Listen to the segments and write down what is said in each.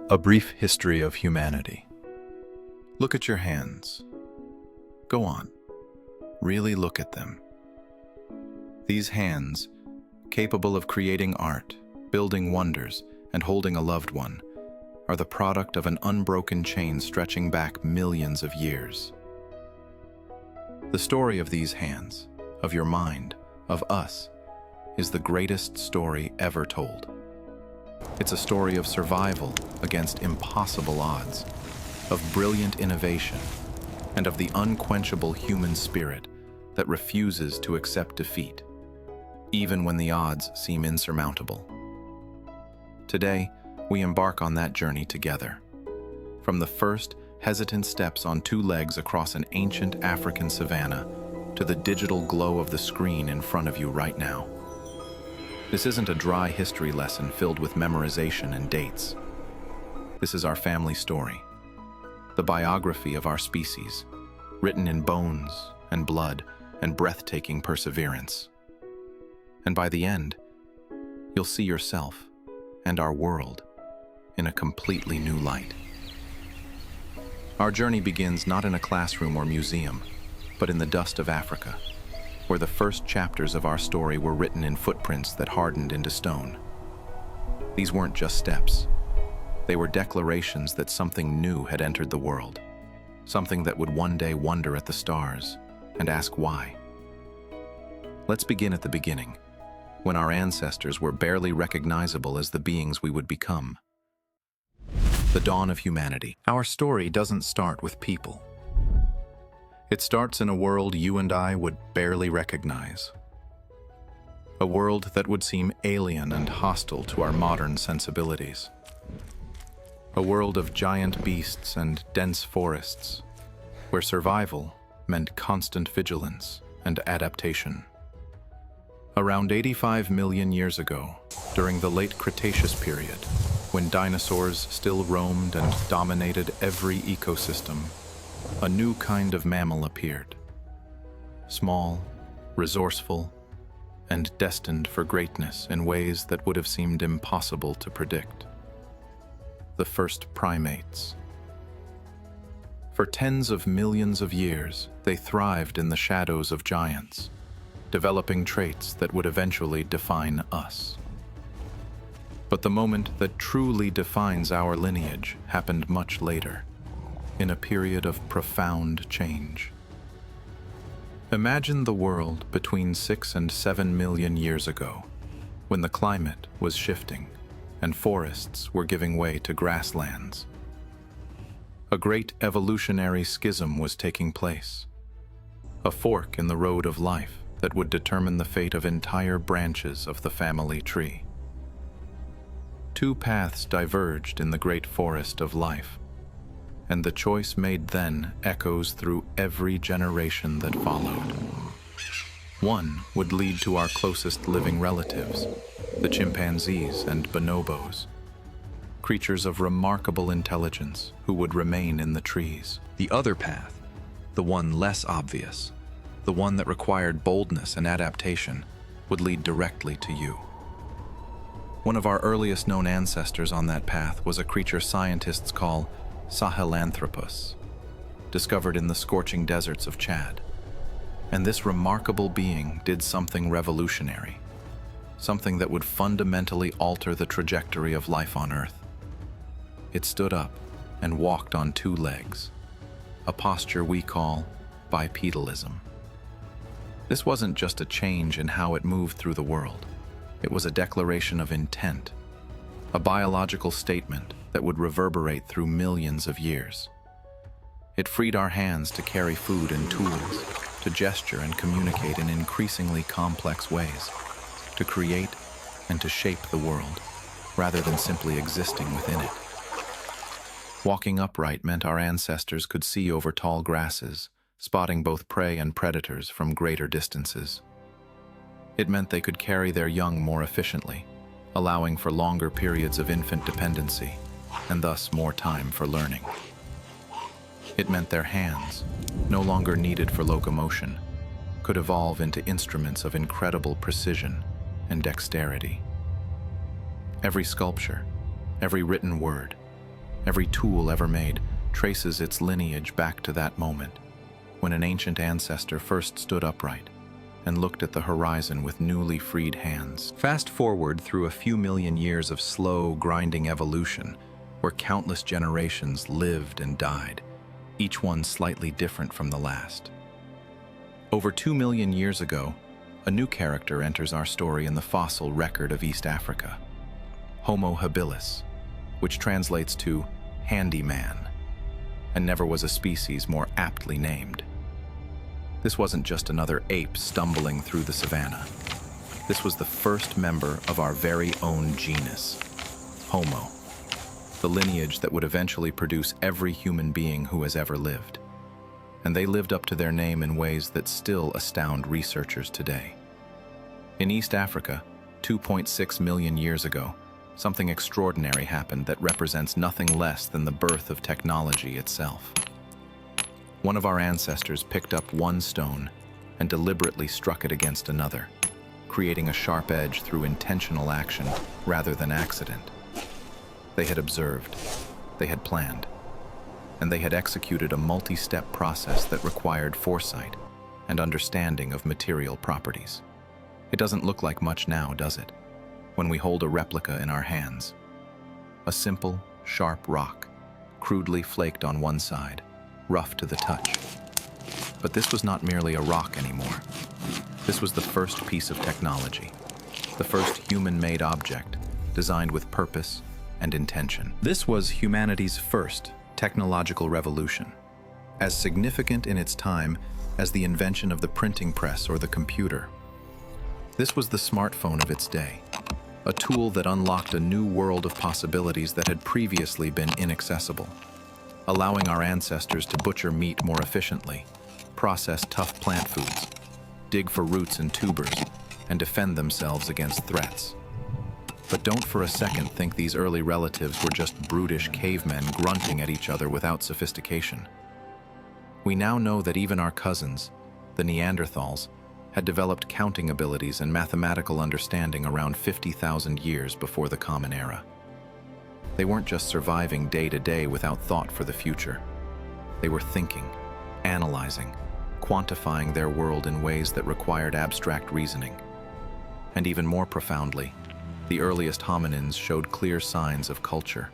A brief history of humanity. Look at your hands. Go on. Really look at them. These hands, capable of creating art, building wonders, and holding a loved one, are the product of an unbroken chain stretching back millions of years. The story of these hands, of your mind, of us, is the greatest story ever told. It's a story of survival against impossible odds, of brilliant innovation, and of the unquenchable human spirit that refuses to accept defeat, even when the odds seem insurmountable. Today, we embark on that journey together. From the first hesitant steps on two legs across an ancient African savanna to the digital glow of the screen in front of you right now. This isn't a dry history lesson filled with memorization and dates. This is our family story, the biography of our species, written in bones and blood and breathtaking perseverance. And by the end, you'll see yourself and our world in a completely new light. Our journey begins not in a classroom or museum, but in the dust of Africa, where the first chapters of our story were written in footprints that hardened into stone. These weren't just steps. They were declarations that something new had entered the world, something that would one day wonder at the stars and ask why. Let's begin at the beginning, when our ancestors were barely recognizable as the beings we would become. The dawn of humanity. Our story doesn't start with people. It starts in a world you and I would barely recognize. A world that would seem alien and hostile to our modern sensibilities. A world of giant beasts and dense forests, where survival meant constant vigilance and adaptation. Around 85 million years ago, during the late Cretaceous period, when dinosaurs still roamed and dominated every ecosystem, a new kind of mammal appeared. Small, resourceful, and destined for greatness in ways that would have seemed impossible to predict. The first primates. For tens of millions of years, they thrived in the shadows of giants, developing traits that would eventually define us. But the moment that truly defines our lineage happened much later, in a period of profound change. Imagine the world between 6 and 7 million years ago, when the climate was shifting and forests were giving way to grasslands. A great evolutionary schism was taking place, a fork in the road of life that would determine the fate of entire branches of the family tree. Two paths diverged in the great forest of life, and the choice made then echoes through every generation that followed. One would lead to our closest living relatives, the chimpanzees and bonobos, creatures of remarkable intelligence who would remain in the trees. The other path, the one less obvious, the one that required boldness and adaptation, would lead directly to you. One of our earliest known ancestors on that path was a creature scientists call Sahelanthropus, discovered in the scorching deserts of Chad. And this remarkable being did something revolutionary, something that would fundamentally alter the trajectory of life on Earth. It stood up and walked on two legs, a posture we call bipedalism. This wasn't just a change in how it moved through the world. It was a declaration of intent, a biological statement that would reverberate through millions of years. It freed our hands to carry food and tools, to gesture and communicate in increasingly complex ways, to create and to shape the world, rather than simply existing within it. Walking upright meant our ancestors could see over tall grasses, spotting both prey and predators from greater distances. It meant they could carry their young more efficiently, allowing for longer periods of infant dependency, and thus more time for learning. It meant their hands, no longer needed for locomotion, could evolve into instruments of incredible precision and dexterity. Every sculpture, every written word, Every tool ever made traces its lineage back to that moment, when an ancient ancestor first stood upright and looked at the horizon with newly freed hands. Fast forward through a few million years of slow, grinding evolution, where countless generations lived and died, each one slightly different from the last. Over 2 million years ago, a new character enters our story in the fossil record of East Africa, Homo habilis, which translates to handyman, and never was a species more aptly named. This wasn't just another ape stumbling through the savanna. This was the first member of our very own genus, Homo, the lineage that would eventually produce every human being who has ever lived. And they lived up to their name in ways that still astound researchers today. In East Africa, 2.6 million years ago, something extraordinary happened that represents nothing less than the birth of technology itself. One of our ancestors picked up one stone and deliberately struck it against another, creating a sharp edge through intentional action rather than accident. They had observed, they had planned, and they had executed a multi-step process that required foresight and understanding of material properties. It doesn't look like much now, does it, when we hold a replica in our hands? A simple, sharp rock, crudely flaked on one side, rough to the touch. But this was not merely a rock anymore. This was the first piece of technology, the first human-made object, designed with purpose and intention. This was humanity's first technological revolution, as significant in its time as the invention of the printing press or the computer. This was the smartphone of its day, a tool that unlocked a new world of possibilities that had previously been inaccessible, allowing our ancestors to butcher meat more efficiently, process tough plant foods, dig for roots and tubers, and defend themselves against threats. But don't for a second think these early relatives were just brutish cavemen grunting at each other without sophistication. We now know that even our cousins, the Neanderthals, had developed counting abilities and mathematical understanding around 50,000 years before the Common Era. They weren't just surviving day to day without thought for the future. They were thinking, analyzing, quantifying their world in ways that required abstract reasoning. And even more profoundly, the earliest hominins showed clear signs of culture,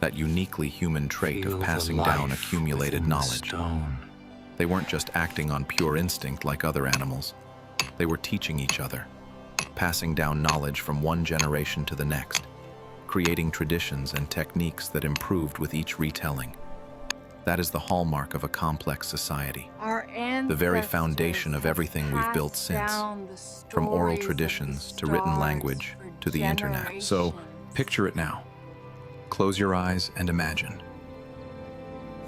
that uniquely human trait of passing down accumulated knowledge. They weren't just acting on pure instinct like other animals. They were teaching each other, passing down knowledge from one generation to the next, creating traditions and techniques that improved with each retelling. That is the hallmark of a complex society, the very foundation of everything we've built since, from oral traditions to written language to the internet. So, picture it now. Close your eyes and imagine.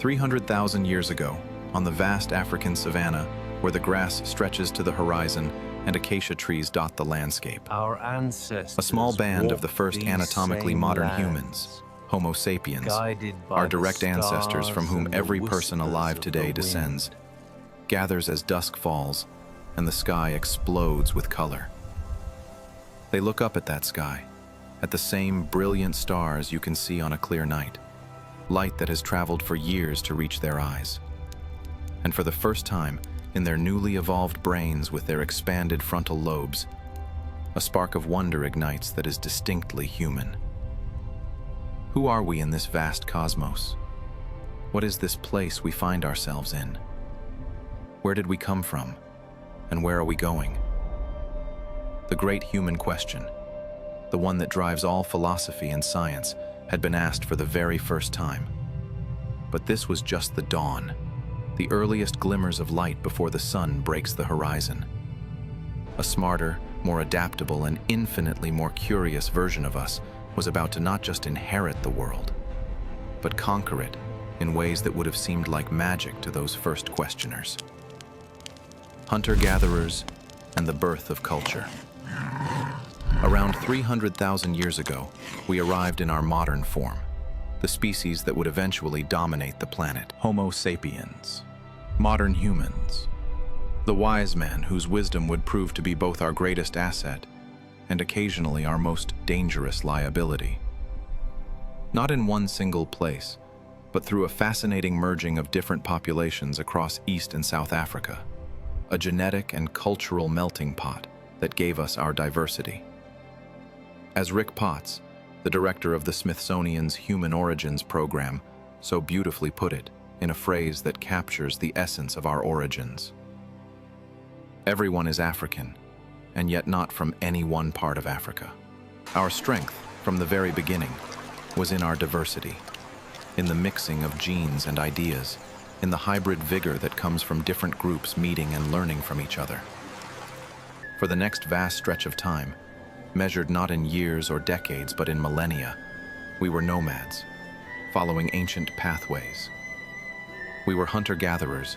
300,000 years ago, on the vast African savanna, where the grass stretches to the horizon and acacia trees dot the landscape, our ancestors, a small band of the first anatomically modern humans, Homo sapiens, our direct ancestors from whom every person alive today descends, gathers as dusk falls and the sky explodes with color. They look up at that sky, at the same brilliant stars you can see on a clear night, light that has traveled for years to reach their eyes. And for the first time, in their newly evolved brains with their expanded frontal lobes, a spark of wonder ignites that is distinctly human. Who are we in this vast cosmos? What is this place we find ourselves in? Where did we come from? And where are we going? The great human question, the one that drives all philosophy and science, had been asked for the very first time. But this was just the dawn, the earliest glimmers of light before the sun breaks the horizon. A smarter, more adaptable, and infinitely more curious version of us was about to not just inherit the world, but conquer it in ways that would have seemed like magic to those first questioners. Hunter-gatherers and the birth of culture. Around 300,000 years ago, we arrived in our modern form, the species that would eventually dominate the planet. Homo sapiens, modern humans, the wise man whose wisdom would prove to be both our greatest asset and occasionally our most dangerous liability. not in one single place, but through a fascinating merging of different populations across East and South Africa, a genetic and cultural melting pot that gave us our diversity. As Rick Potts, the director of the Smithsonian's Human Origins program, so beautifully put it in a phrase that captures the essence of our origins. Everyone is African, and yet not from any one part of Africa. Our strength, from the very beginning, was in our diversity, in the mixing of genes and ideas, in the hybrid vigor that comes from different groups meeting and learning from each other. For the next vast stretch of time, measured not in years or decades but in millennia, we were nomads, following ancient pathways. We were hunter-gatherers,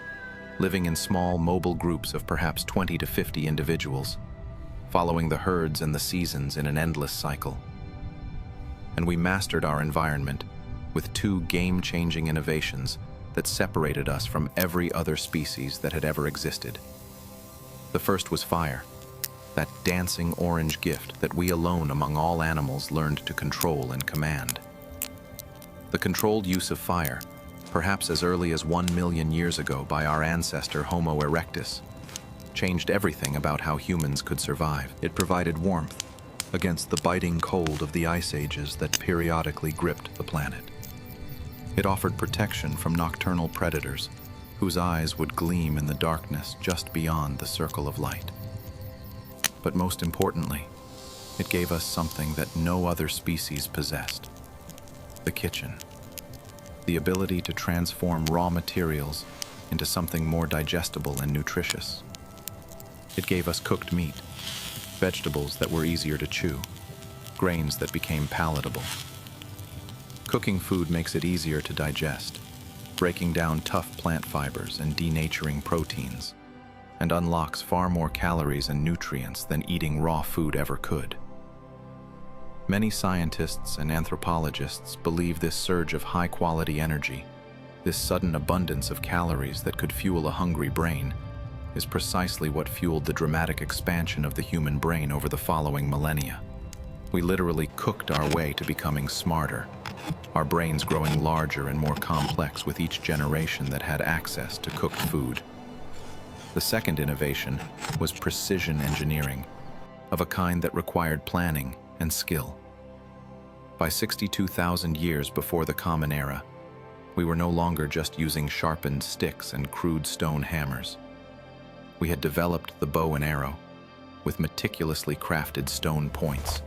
living in small, mobile groups of perhaps 20 to 50 individuals, following the herds and the seasons in an endless cycle. And we mastered our environment with two game-changing innovations that separated us from every other species that had ever existed. The first was fire, that dancing orange gift that we alone among all animals learned to control and command. The controlled use of fire, perhaps as early as 1 million years ago by our ancestor Homo erectus, changed everything about how humans could survive. It provided warmth against the biting cold of the ice ages that periodically gripped the planet. It offered protection from nocturnal predators whose eyes would gleam in the darkness just beyond the circle of light. But most importantly, it gave us something that no other species possessed: the kitchen. The ability to transform raw materials into something more digestible and nutritious. It gave us cooked meat, vegetables that were easier to chew, grains that became palatable. Cooking food makes it easier to digest, breaking down tough plant fibers and denaturing proteins, and unlocks far more calories and nutrients than eating raw food ever could. Many scientists and anthropologists believe this surge of high-quality energy, this sudden abundance of calories that could fuel a hungry brain, is precisely what fueled the dramatic expansion of the human brain over the following millennia. We literally cooked our way to becoming smarter, our brains growing larger and more complex with each generation that had access to cooked food. The second innovation was precision engineering, of a kind that required planning and skill. By 62,000 years before the Common Era, we were no longer just using sharpened sticks and crude stone hammers. We had developed the bow and arrow, with meticulously crafted stone points,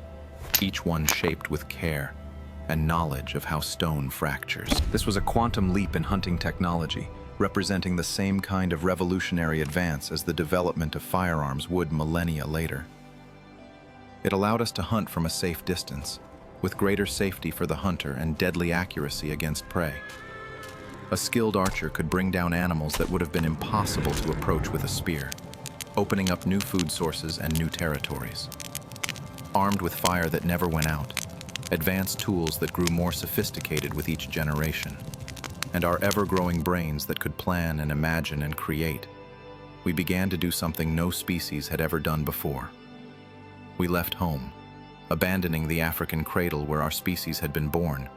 each one shaped with care and knowledge of how stone fractures. This was a quantum leap in hunting technology, representing the same kind of revolutionary advance as the development of firearms would millennia later. It allowed us to hunt from a safe distance, with greater safety for the hunter and deadly accuracy against prey. A skilled archer could bring down animals that would have been impossible to approach with a spear, opening up new food sources and new territories. Armed with fire that never went out, advanced tools that grew more sophisticated with each generation, and our ever-growing brains that could plan and imagine and create, we began to do something no species had ever done before. We left home, abandoning the African cradle where our species had been born,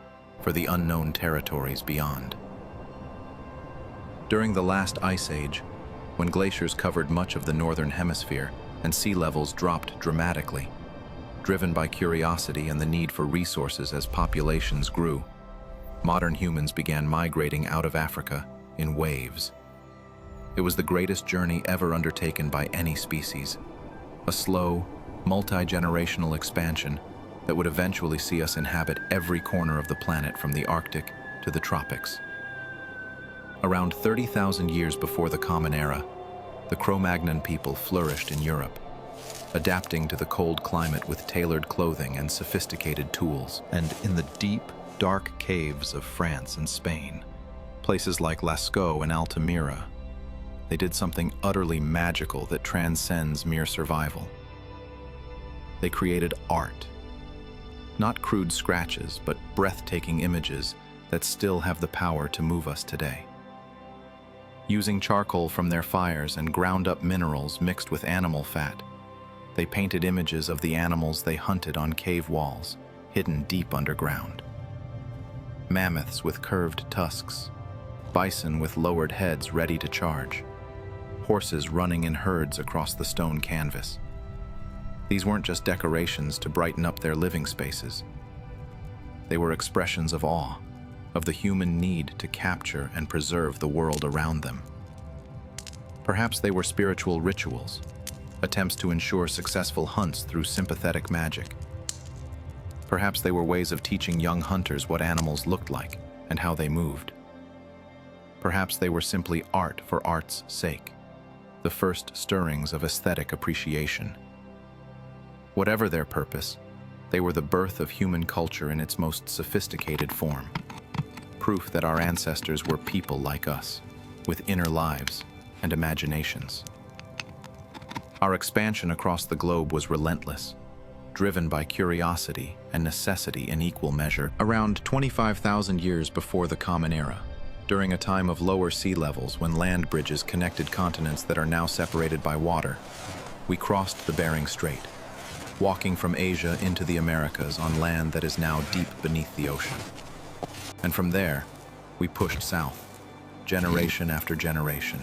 for the unknown territories beyond. During the last ice age, when glaciers covered much of the northern hemisphere and sea levels dropped dramatically, driven by curiosity and the need for resources as populations grew, modern humans began migrating out of Africa in waves. It was the greatest journey ever undertaken by any species, a slow, multi-generational expansion that would eventually see us inhabit every corner of the planet from the Arctic to the tropics. Around 30,000 years before the Common Era, the Cro-Magnon people flourished in Europe, adapting to the cold climate with tailored clothing and sophisticated tools. And in the deep, dark caves of France and Spain, places like Lascaux and Altamira, they did something utterly magical that transcends mere survival. They created art. Not crude scratches, but breathtaking images that still have the power to move us today. Using charcoal from their fires and ground-up minerals mixed with animal fat, they painted images of the animals they hunted on cave walls, hidden deep underground. mammoths with curved tusks, bison with lowered heads ready to charge, horses running in herds across the stone canvas. These weren't just decorations to brighten up their living spaces. They were expressions of awe, of the human need to capture and preserve the world around them. Perhaps they were spiritual rituals, attempts to ensure successful hunts through sympathetic magic. Perhaps they were ways of teaching young hunters what animals looked like and how they moved. Perhaps they were simply art for art's sake, the first stirrings of aesthetic appreciation. Whatever their purpose, they were the birth of human culture in its most sophisticated form. Proof that our ancestors were people like us, with inner lives and imaginations. Our expansion across the globe was relentless, driven by curiosity and necessity in equal measure. Around 25,000 years before the Common Era, during a time of lower sea levels when land bridges connected continents that are now separated by water, we crossed the Bering Strait, walking from Asia into the Americas on land that is now deep beneath the ocean. And from there, we pushed south, generation after generation,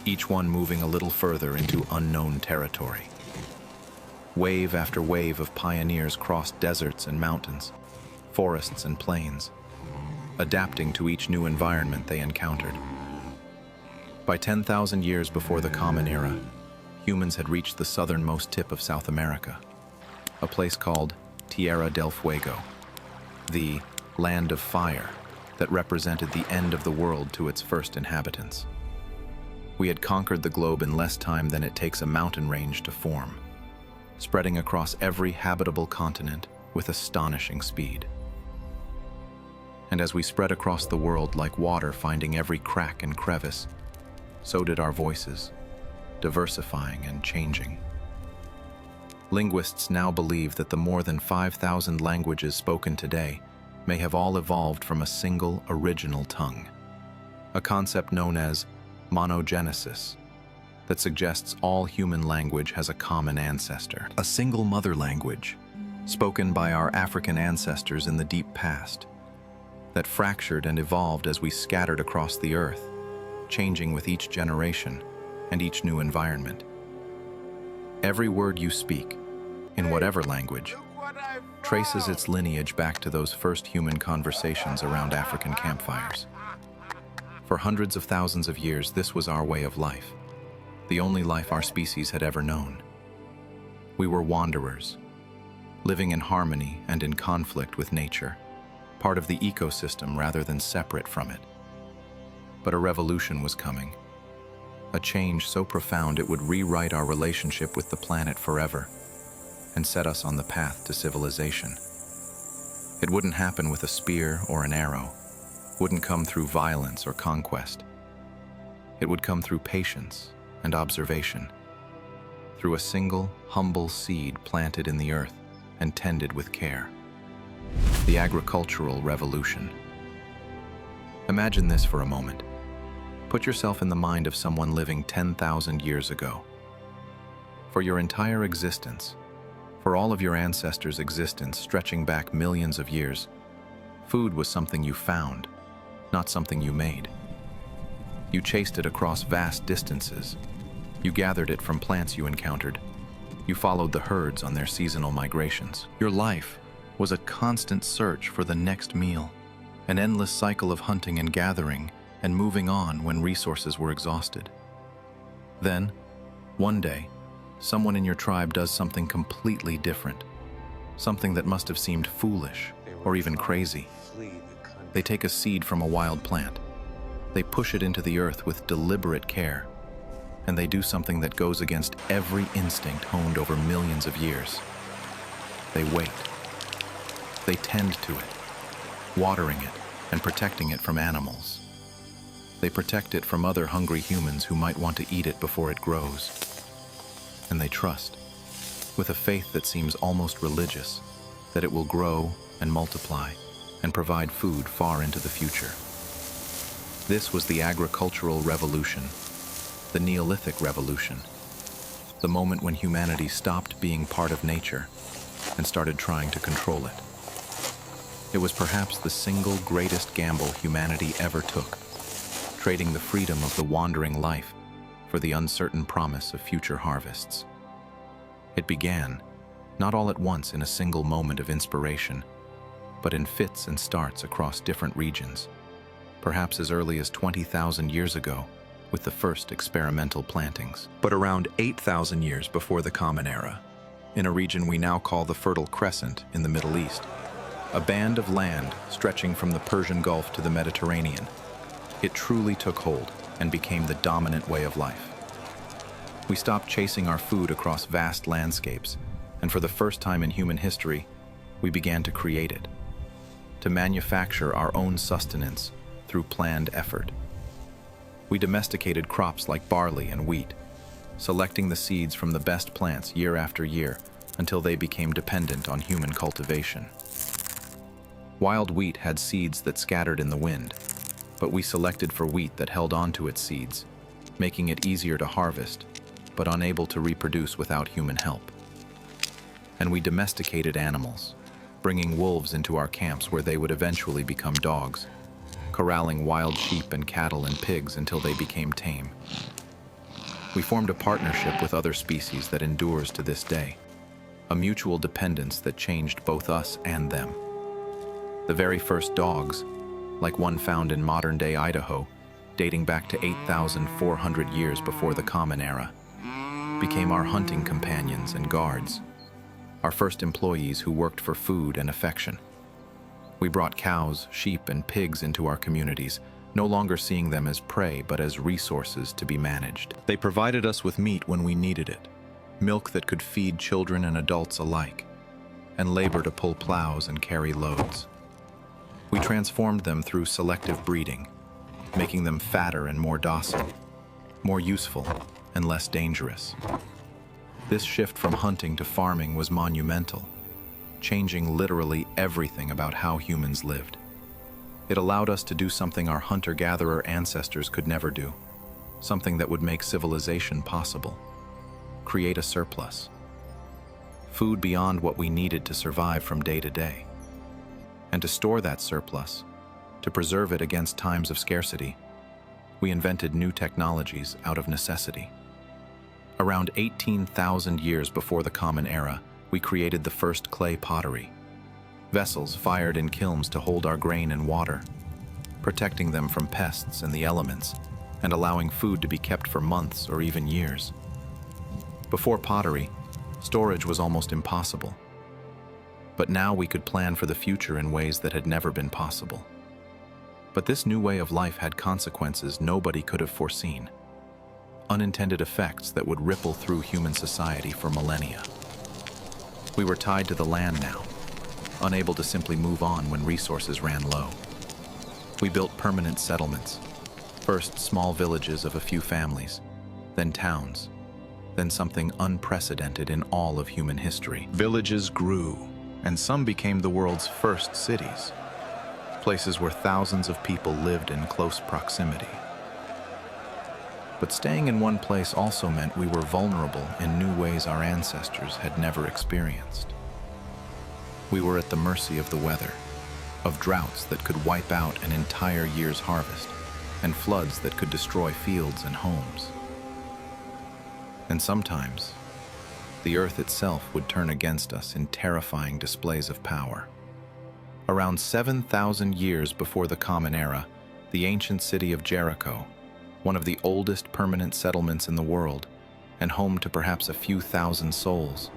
each one moving a little further into unknown territory. Wave after wave of pioneers crossed deserts and mountains, forests and plains, adapting to each new environment they encountered. By 10,000 years before the Common Era, humans had reached the southernmost tip of South America, a place called Tierra del Fuego, the land of fire that represented the end of the world to its first inhabitants. We had conquered the globe in less time than it takes a mountain range to form, spreading across every habitable continent with astonishing speed. And as we spread across the world like water finding every crack and crevice, so did our voices, diversifying and changing. Linguists now believe that the more than 5,000 languages spoken today may have all evolved from a single original tongue, a concept known as monogenesis that suggests all human language has a common ancestor, a single mother language spoken by our African ancestors in the deep past that fractured and evolved as we scattered across the earth, changing with each generation and each new environment. Every word you speak, in whatever language, traces its lineage back to those first human conversations around African campfires. For hundreds of thousands of years, this was our way of life, the only life our species had ever known. We were wanderers, living in harmony and in conflict with nature, part of the ecosystem rather than separate from it. But a revolution was coming, a change so profound it would rewrite our relationship with the planet forever and set us on the path to civilization. It wouldn't happen with a spear or an arrow, wouldn't come through violence or conquest. It would come through patience and observation, through a single, humble seed planted in the earth and tended with care. The agricultural revolution. Imagine this for a moment. Put yourself in the mind of someone living 10,000 years ago. For your entire existence, for all of your ancestors' existence stretching back millions of years, food was something you found, not something you made. You chased it across vast distances. You gathered it from plants you encountered. You followed the herds on their seasonal migrations. Your life was a constant search for the next meal, an endless cycle of hunting and gathering and moving on when resources were exhausted. Then, one day, someone in your tribe does something completely different, something that must have seemed foolish or even crazy. They take a seed from a wild plant. They push it into the earth with deliberate care, and they do something that goes against every instinct honed over millions of years. They wait. They tend to it, watering it and protecting it from animals. They protect it from other hungry humans who might want to eat it before it grows. And they trust, with a faith that seems almost religious, that it will grow and multiply and provide food far into the future. This was the agricultural revolution, the Neolithic revolution, the moment when humanity stopped being part of nature and started trying to control it. It was perhaps the single greatest gamble humanity ever took, trading the freedom of the wandering life for the uncertain promise of future harvests. It began, not all at once in a single moment of inspiration, but in fits and starts across different regions, perhaps as early as 20,000 years ago with the first experimental plantings. But around 8,000 years before the Common Era, in a region we now call the Fertile Crescent in the Middle East, a band of land stretching from the Persian Gulf to the Mediterranean, it truly took hold and became the dominant way of life. We stopped chasing our food across vast landscapes, and for the first time in human history, we began to create it, to manufacture our own sustenance through planned effort. We domesticated crops like barley and wheat, selecting the seeds from the best plants year after year until they became dependent on human cultivation. Wild wheat had seeds that scattered in the wind, but we selected for wheat that held on to its seeds, making it easier to harvest, but unable to reproduce without human help. And we domesticated animals, bringing wolves into our camps where they would eventually become dogs, corralling wild sheep and cattle and pigs until they became tame. We formed a partnership with other species that endures to this day, a mutual dependence that changed both us and them. The very first dogs, like one found in modern-day Idaho, dating back to 8,400 years before the Common Era, became our hunting companions and guards, our first employees who worked for food and affection. We brought cows, sheep, and pigs into our communities, no longer seeing them as prey but as resources to be managed. They provided us with meat when we needed it, milk that could feed children and adults alike, and labor to pull plows and carry loads. We transformed them through selective breeding, making them fatter and more docile, more useful and less dangerous. This shift from hunting to farming was monumental, changing literally everything about how humans lived. It allowed us to do something our hunter-gatherer ancestors could never do, something that would make civilization possible: create a surplus. Food beyond what we needed to survive from day to day. And to store that surplus, to preserve it against times of scarcity, we invented new technologies out of necessity. Around 18,000 years before the Common Era, we created the first clay pottery, vessels fired in kilns to hold our grain and water, protecting them from pests and the elements, and allowing food to be kept for months or even years. Before pottery, storage was almost impossible. But now we could plan for the future in ways that had never been possible. But this new way of life had consequences nobody could have foreseen, unintended effects that would ripple through human society for millennia. We were tied to the land now, unable to simply move on when resources ran low. We built permanent settlements, first small villages of a few families, then towns, then something unprecedented in all of human history. Villages grew, and some became the world's first cities, places where thousands of people lived in close proximity. But staying in one place also meant we were vulnerable in new ways our ancestors had never experienced. We were at the mercy of the weather, of droughts that could wipe out an entire year's harvest, and floods that could destroy fields and homes. And sometimes, the earth itself would turn against us in terrifying displays of power. Around 7,000 years before the Common Era, the ancient city of Jericho, one of the oldest permanent settlements in the world, and home to perhaps a few thousand souls,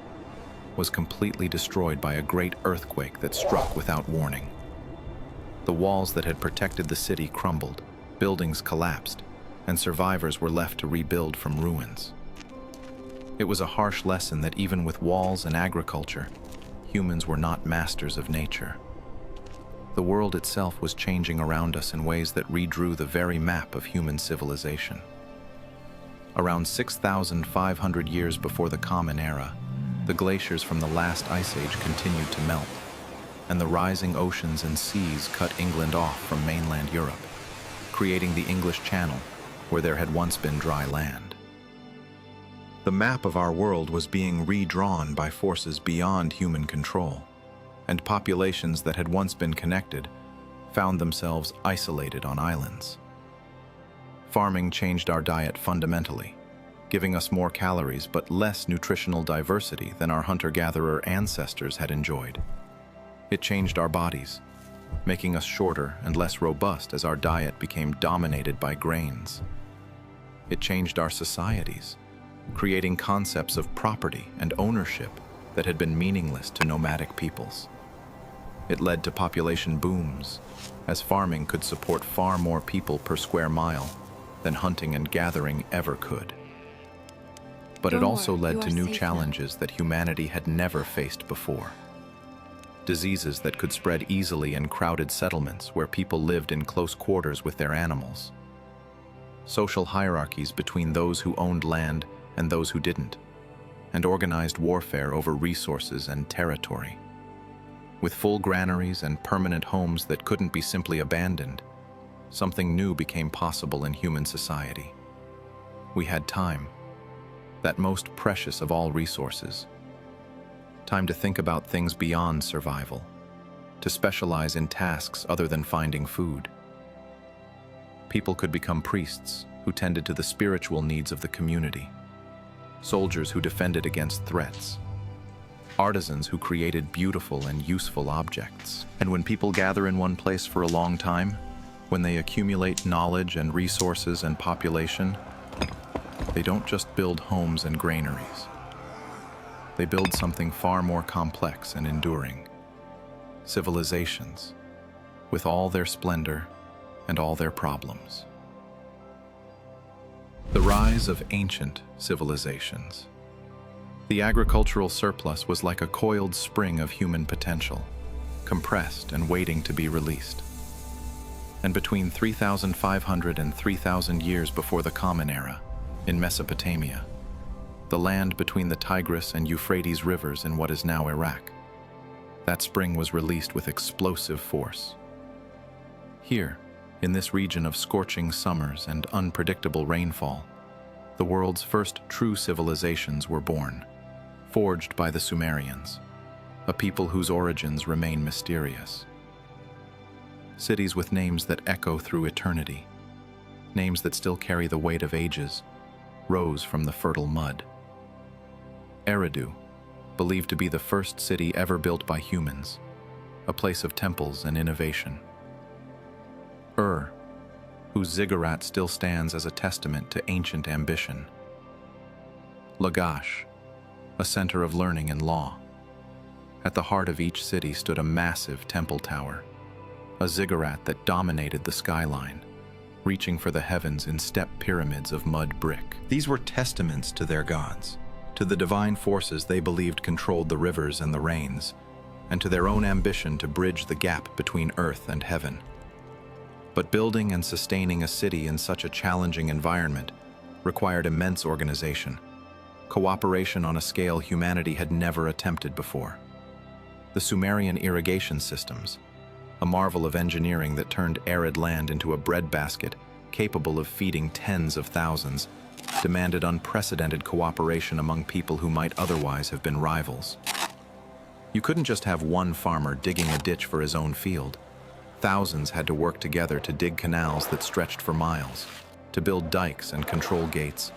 was completely destroyed by a great earthquake that struck without warning. The walls that had protected the city crumbled, buildings collapsed, and survivors were left to rebuild from ruins. It was a harsh lesson that even with walls and agriculture, humans were not masters of nature. The world itself was changing around us in ways that redrew the very map of human civilization. Around 6,500 years before the Common Era, the glaciers from the last ice age continued to melt, and the rising oceans and seas cut England off from mainland Europe, creating the English Channel, where there had once been dry land. The map of our world was being redrawn by forces beyond human control. and populations that had once been connected found themselves isolated on islands. Farming changed our diet fundamentally, giving us more calories but less nutritional diversity than our hunter-gatherer ancestors had enjoyed. It changed our bodies, making us shorter and less robust as our diet became dominated by grains. It changed our societies, creating concepts of property and ownership that had been meaningless to nomadic peoples. It led to population booms, as farming could support far more people per square mile than hunting and gathering ever could. But it also led to new challenges that humanity had never faced before. Diseases that could spread easily in crowded settlements where people lived in close quarters with their animals. Social hierarchies between those who owned land and those who didn't, and organized warfare over resources and territory. With full granaries and permanent homes that couldn't be simply abandoned, something new became possible in human society. We had time, that most precious of all resources. Time to think about things beyond survival, to specialize in tasks other than finding food. People could become priests who tended to the spiritual needs of the community, soldiers who defended against threats, artisans who created beautiful and useful objects. And when people gather in one place for a long time, when they accumulate knowledge and resources and population, they don't just build homes and granaries. They build something far more complex and enduring. Civilizations, with all their splendor and all their problems. The rise of ancient civilizations. The agricultural surplus was like a coiled spring of human potential, compressed and waiting to be released. And between 3,500 and 3,000 years before the Common Era, in Mesopotamia, the land between the Tigris and Euphrates rivers in what is now Iraq, that spring was released with explosive force. Here, in this region of scorching summers and unpredictable rainfall, the world's first true civilizations were born, forged by the Sumerians, a people whose origins remain mysterious. Cities with names that echo through eternity, names that still carry the weight of ages, rose from the fertile mud. Eridu, believed to be the first city ever built by humans, a place of temples and innovation. Whose ziggurat still stands as a testament to ancient ambition. Lagash, a center of learning and law. At the heart of each city stood a massive temple tower, a ziggurat that dominated the skyline, reaching for the heavens in step pyramids of mud brick. These were testaments to their gods, to the divine forces they believed controlled the rivers and the rains, and to their own ambition to bridge the gap between earth and heaven. But building and sustaining a city in such a challenging environment required immense organization, cooperation on a scale humanity had never attempted before. The Sumerian irrigation systems, a marvel of engineering that turned arid land into a breadbasket capable of feeding tens of thousands, demanded unprecedented cooperation among people who might otherwise have been rivals. You couldn't just have one farmer digging a ditch for his own field. Thousands had to work together to dig canals that stretched for miles, to build dikes and control gates,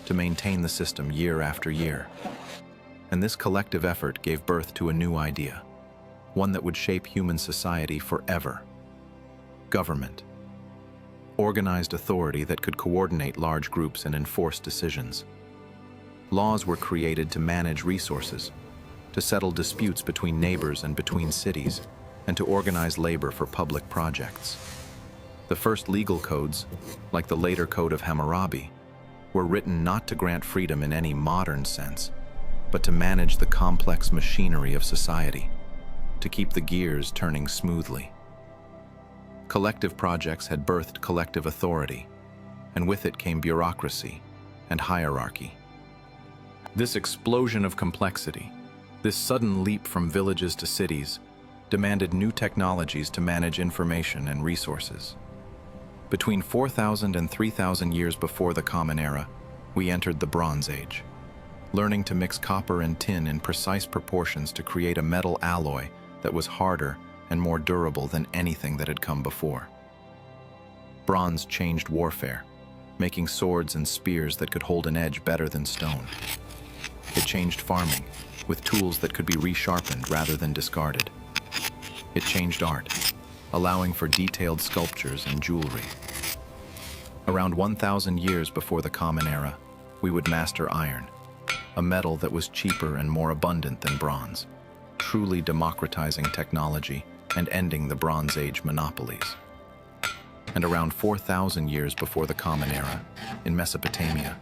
to maintain the system year after year. And this collective effort gave birth to a new idea, one that would shape human society forever. Government. Organized authority that could coordinate large groups and enforce decisions. Laws were created to manage resources, to settle disputes between neighbors and between cities, and to organize labor for public projects. The first legal codes, like the later Code of Hammurabi, were written not to grant freedom in any modern sense, but to manage the complex machinery of society, to keep the gears turning smoothly. Collective projects had birthed collective authority, and with it came bureaucracy and hierarchy. This explosion of complexity, this sudden leap from villages to cities, demanded new technologies to manage information and resources. Between 4,000 and 3,000 years before the Common Era, we entered the Bronze Age, learning to mix copper and tin in precise proportions to create a metal alloy that was harder and more durable than anything that had come before. Bronze changed warfare, making swords and spears that could hold an edge better than stone. It changed farming, with tools that could be resharpened rather than discarded. It changed art, allowing for detailed sculptures and jewelry. Around 1,000 years before the Common Era, we would master iron, a metal that was cheaper and more abundant than bronze, truly democratizing technology and ending the Bronze Age monopolies. And around 4,000 years before the Common Era, in Mesopotamia,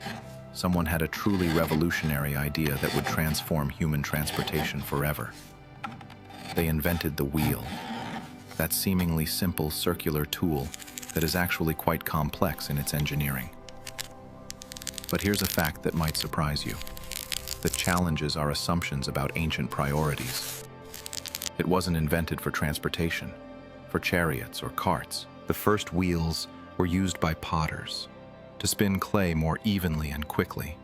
someone had a truly revolutionary idea that would transform human transportation forever. They invented the wheel, that seemingly simple circular tool that is actually quite complex in its engineering. But here's a fact that might surprise you, that challenges our assumptions about ancient priorities. It wasn't invented for transportation, for chariots or carts. The first wheels were used by potters to spin clay more evenly and quickly,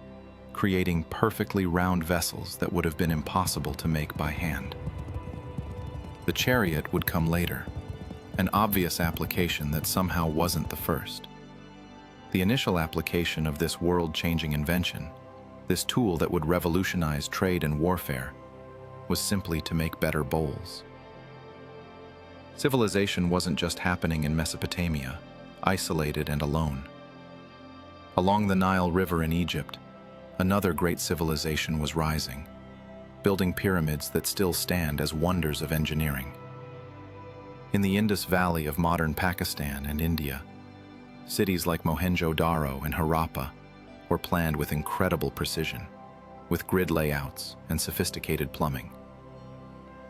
creating perfectly round vessels that would have been impossible to make by hand. The chariot would come later, an obvious application that somehow wasn't the first. The initial application of this world-changing invention, this tool that would revolutionize trade and warfare, was simply to make better bowls. Civilization wasn't just happening in Mesopotamia, isolated and alone. Along the Nile River in Egypt, another great civilization was rising, building pyramids that still stand as wonders of engineering. In the Indus Valley of modern Pakistan and India, cities like Mohenjo-Daro and Harappa were planned with incredible precision, with grid layouts and sophisticated plumbing.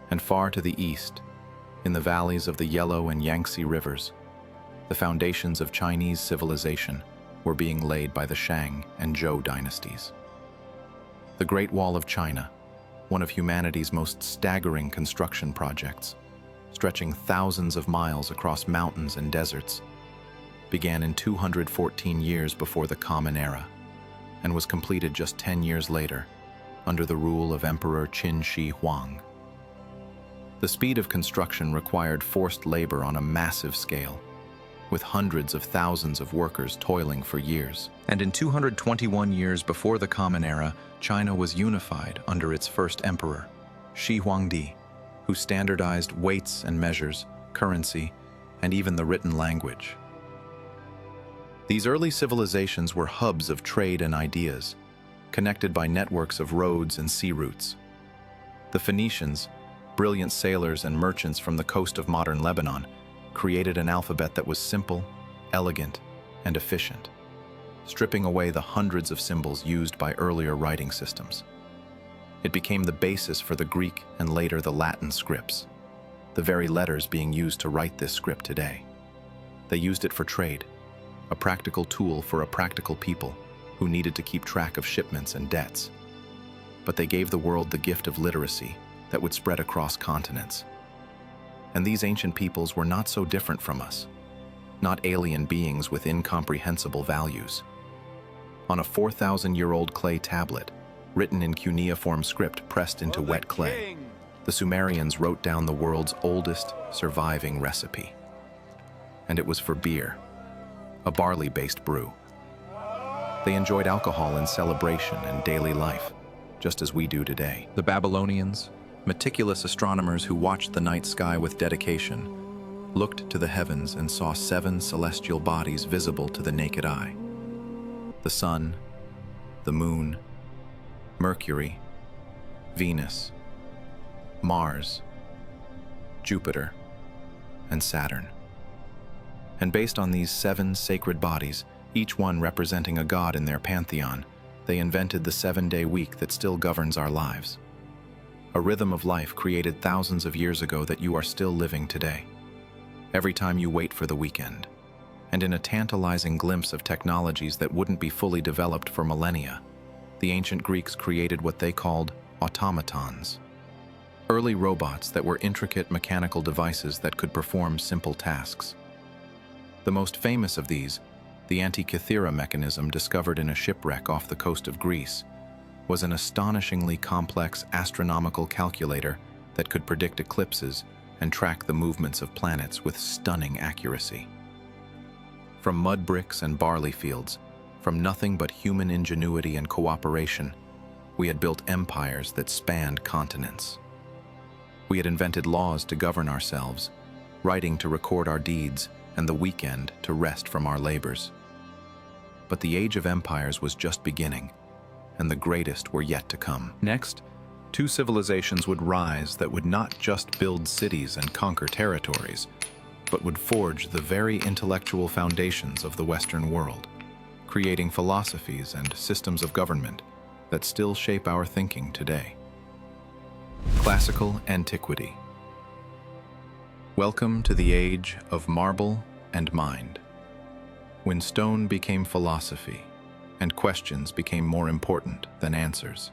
And far to the east, in the valleys of the Yellow and Yangtze rivers, the foundations of Chinese civilization were being laid by the Shang and Zhou dynasties. The Great Wall of China, one of humanity's most staggering construction projects, stretching thousands of miles across mountains and deserts, began in 214 years before the Common Era, and was completed just 10 years later, under the rule of Emperor Qin Shi Huang. The speed of construction required forced labor on a massive scale, with hundreds of thousands of workers toiling for years. And in 221 years before the Common Era, China was unified under its first emperor, Shi Huangdi, who standardized weights and measures, currency, and even the written language. These early civilizations were hubs of trade and ideas, connected by networks of roads and sea routes. The Phoenicians, brilliant sailors and merchants from the coast of modern Lebanon, created an alphabet that was simple, elegant, and efficient, stripping away the hundreds of symbols used by earlier writing systems. It became the basis for the Greek and later the Latin scripts, the very letters being used to write this script today. They used it for trade, a practical tool for a practical people who needed to keep track of shipments and debts. But they gave the world the gift of literacy that would spread across continents. And these ancient peoples were not so different from us, not alien beings with incomprehensible values. On a 4,000-year-old clay tablet, written in cuneiform script pressed into wet clay, the Sumerians wrote down the world's oldest surviving recipe. And it was for beer, a barley-based brew. They enjoyed alcohol in celebration and daily life, just as we do today. The Babylonians, meticulous astronomers who watched the night sky with dedication, looked to the heavens and saw 7 celestial bodies visible to the naked eye: the sun, the moon, Mercury, Venus, Mars, Jupiter, and Saturn. And based on these 7 sacred bodies, each one representing a god in their pantheon, they invented the 7-day week that still governs our lives. A rhythm of life created thousands of years ago that you are still living today, every time you wait for the weekend. And in a tantalizing glimpse of technologies that wouldn't be fully developed for millennia, the ancient Greeks created what they called automatons, early robots that were intricate mechanical devices that could perform simple tasks. The most famous of these, the Antikythera mechanism discovered in a shipwreck off the coast of Greece, was an astonishingly complex astronomical calculator that could predict eclipses and track the movements of planets with stunning accuracy. From mud bricks and barley fields, from nothing but human ingenuity and cooperation, we had built empires that spanned continents. We had invented laws to govern ourselves, writing to record our deeds, and the weekend to rest from our labors. But the age of empires was just beginning, and the greatest were yet to come. Next, two civilizations would rise that would not just build cities and conquer territories, but would forge the very intellectual foundations of the Western world, creating philosophies and systems of government that still shape our thinking today. Classical Antiquity. Welcome to the age of marble and mind, when stone became philosophy and questions became more important than answers.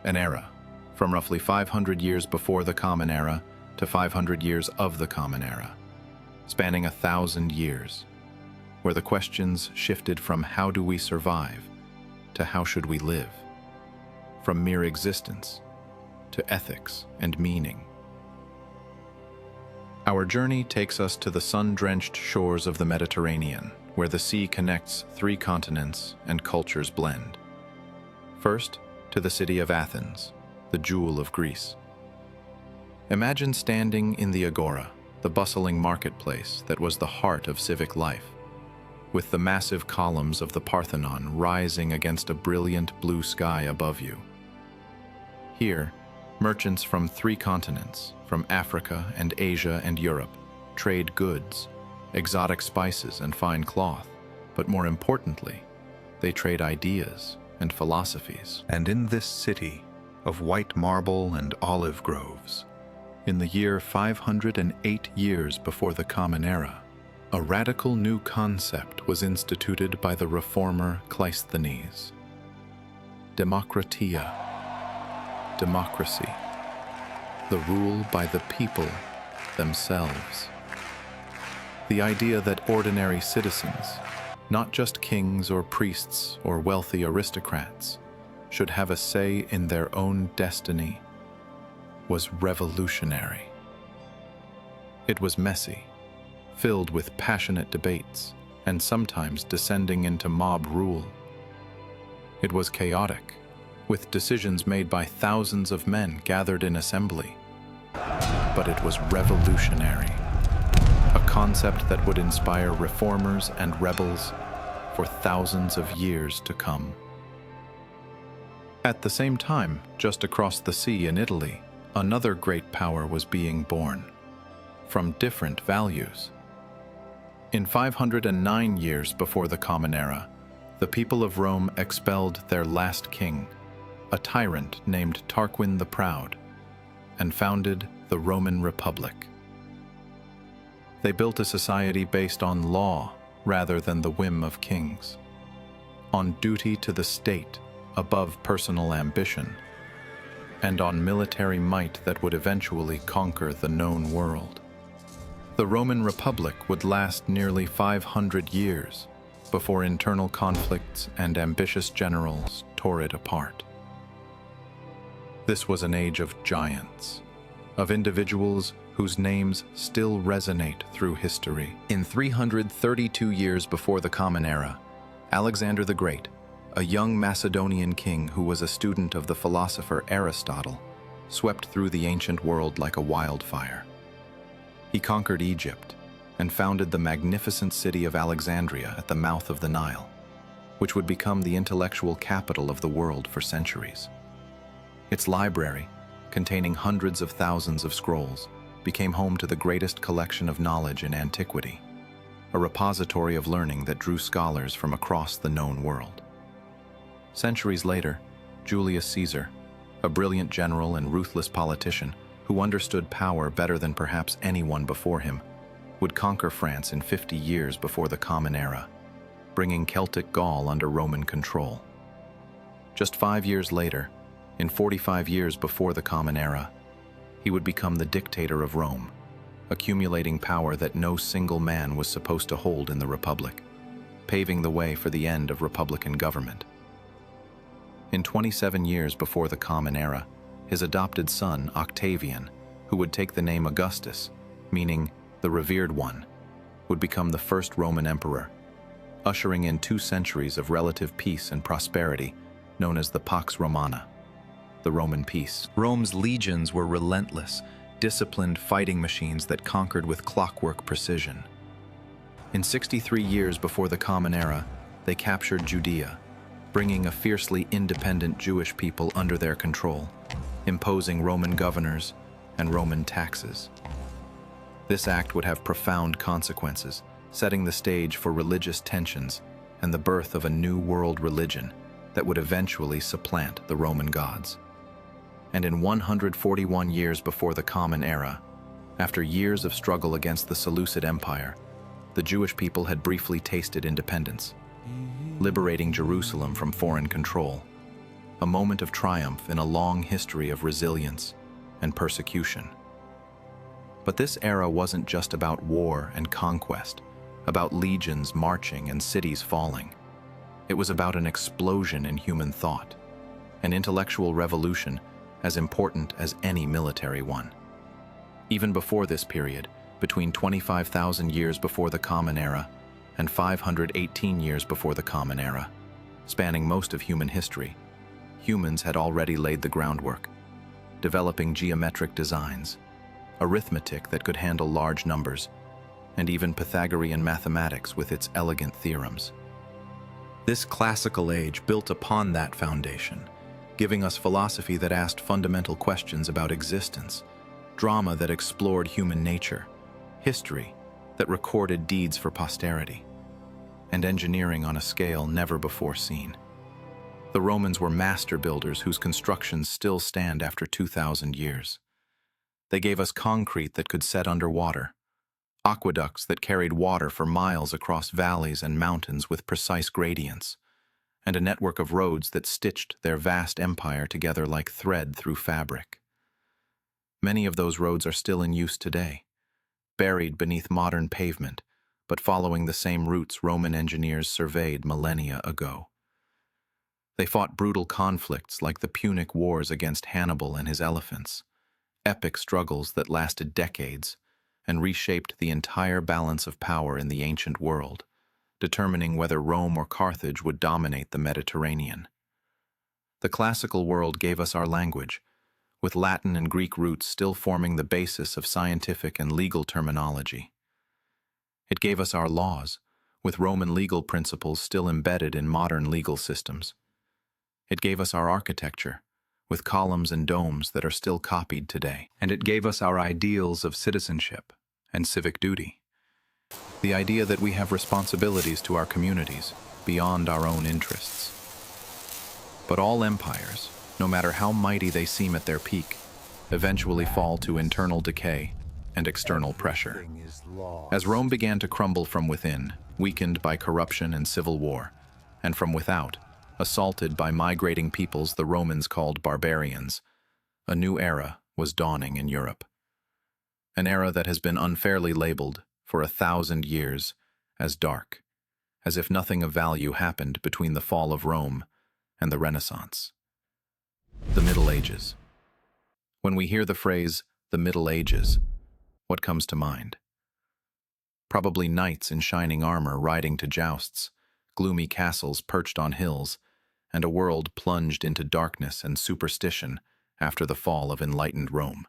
An era, from roughly 500 years before the Common Era to 500 years of the Common Era, spanning 1,000 years, where the questions shifted from how do we survive to how should we live, from mere existence to ethics and meaning. Our journey takes us to the sun-drenched shores of the Mediterranean, where the sea connects 3 continents and cultures blend. First, to the city of Athens, the jewel of Greece. Imagine standing in the agora, the bustling marketplace that was the heart of civic life, with the massive columns of the Parthenon rising against a brilliant blue sky above you. Here, merchants from 3 continents, from Africa and Asia and Europe, trade goods, exotic spices and fine cloth, but more importantly, they trade ideas and philosophies. And in this city of white marble and olive groves, in the year 508 years before the Common Era, a radical new concept was instituted by the reformer Cleisthenes. Demokratia. Democracy. The rule by the people themselves. The idea that ordinary citizens, not just kings or priests or wealthy aristocrats, should have a say in their own destiny, was revolutionary. It was messy, filled with passionate debates, and sometimes descending into mob rule. It was chaotic, with decisions made by thousands of men gathered in assembly. But it was revolutionary, a concept that would inspire reformers and rebels for thousands of years to come. At the same time, just across the sea in Italy, another great power was being born, from different values. In 509 years before the Common Era, the people of Rome expelled their last king, a tyrant named Tarquin the Proud, and founded the Roman Republic. They built a society based on law rather than the whim of kings, on duty to the state above personal ambition, and on military might that would eventually conquer the known world. The Roman Republic would last nearly 500 years before internal conflicts and ambitious generals tore it apart. This was an age of giants, of individuals whose names still resonate through history. In 332 years before the Common Era, Alexander the Great, a young Macedonian king who was a student of the philosopher Aristotle, swept through the ancient world like a wildfire. He conquered Egypt and founded the magnificent city of Alexandria at the mouth of the Nile, which would become the intellectual capital of the world for centuries. Its library, containing hundreds of thousands of scrolls, became home to the greatest collection of knowledge in antiquity, a repository of learning that drew scholars from across the known world. Centuries later, Julius Caesar, a brilliant general and ruthless politician who understood power better than perhaps anyone before him, would conquer France in 50 years before the Common Era, bringing Celtic Gaul under Roman control. Just 5 years later, in 45 years before the Common Era, he would become the dictator of Rome, accumulating power that no single man was supposed to hold in the Republic, paving the way for the end of republican government. In 27 years before the Common Era, his adopted son, Octavian, who would take the name Augustus, meaning the revered one, would become the first Roman emperor, ushering in 2 centuries of relative peace and prosperity, known as the Pax Romana, the Roman peace. Rome's legions were relentless, disciplined fighting machines that conquered with clockwork precision. In 63 years before the Common Era, they captured Judea, bringing a fiercely independent Jewish people under their control, imposing Roman governors and Roman taxes. This act would have profound consequences, setting the stage for religious tensions and the birth of a new world religion that would eventually supplant the Roman gods. And in 141 years before the Common Era, after years of struggle against the Seleucid Empire, the Jewish people had briefly tasted independence, liberating Jerusalem from foreign control, a moment of triumph in a long history of resilience and persecution. But this era wasn't just about war and conquest, about legions marching and cities falling. It was about an explosion in human thought, an intellectual revolution as important as any military one. Even before this period, between 25,000 years before the Common Era and 518 years before the Common Era, spanning most of human history, humans had already laid the groundwork, developing geometric designs, arithmetic that could handle large numbers, and even Pythagorean mathematics with its elegant theorems. This classical age built upon that foundation, giving us philosophy that asked fundamental questions about existence, drama that explored human nature, history that recorded deeds for posterity, and engineering on a scale never before seen. The Romans were master builders whose constructions still stand after 2,000 years. They gave us concrete that could set underwater, aqueducts that carried water for miles across valleys and mountains with precise gradients, and a network of roads that stitched their vast empire together like thread through fabric. Many of those roads are still in use today, buried beneath modern pavement, but following the same routes Roman engineers surveyed millennia ago. They fought brutal conflicts like the Punic Wars against Hannibal and his elephants, epic struggles that lasted decades and reshaped the entire balance of power in the ancient world, determining whether Rome or Carthage would dominate the Mediterranean. The classical world gave us our language, with Latin and Greek roots still forming the basis of scientific and legal terminology. It gave us our laws, with Roman legal principles still embedded in modern legal systems. It gave us our architecture, with columns and domes that are still copied today. And it gave us our ideals of citizenship and civic duty. The idea that we have responsibilities to our communities beyond our own interests. But all empires, no matter how mighty they seem at their peak, eventually fall to internal decay and external pressure. As Rome began to crumble from within, weakened by corruption and civil war, and from without, assaulted by migrating peoples the Romans called barbarians, a new era was dawning in Europe. An era that has been unfairly labeled for 1,000 years as dark, as if nothing of value happened between the fall of Rome and the Renaissance. The Middle Ages. When we hear the phrase, the Middle Ages, what comes to mind? Probably knights in shining armor riding to jousts, gloomy castles perched on hills, and a world plunged into darkness and superstition after the fall of enlightened Rome.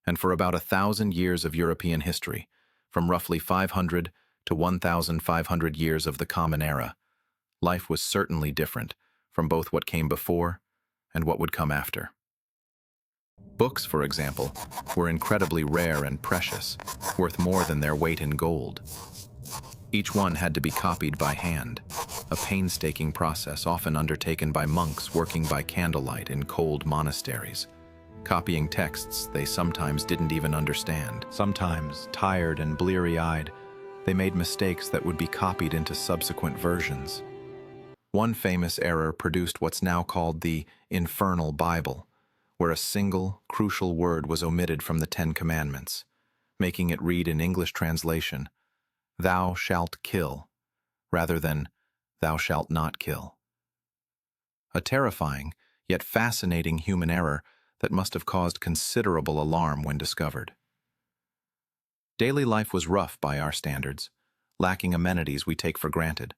And for about 1,000 years of European history, from roughly 500 to 1,500 years of the Common Era, life was certainly different from both what came before and what would come after. Books, for example, were incredibly rare and precious, worth more than their weight in gold. Each one had to be copied by hand, a painstaking process often undertaken by monks working by candlelight in cold monasteries, copying texts they sometimes didn't even understand. Sometimes, tired and bleary-eyed, they made mistakes that would be copied into subsequent versions. One famous error produced what's now called the Infernal Bible, where a single, crucial word was omitted from the Ten Commandments, making it read in English translation, "Thou shalt kill," rather than "Thou shalt not kill." A terrifying, yet fascinating human error that must have caused considerable alarm when discovered. Daily life was rough by our standards, lacking amenities we take for granted.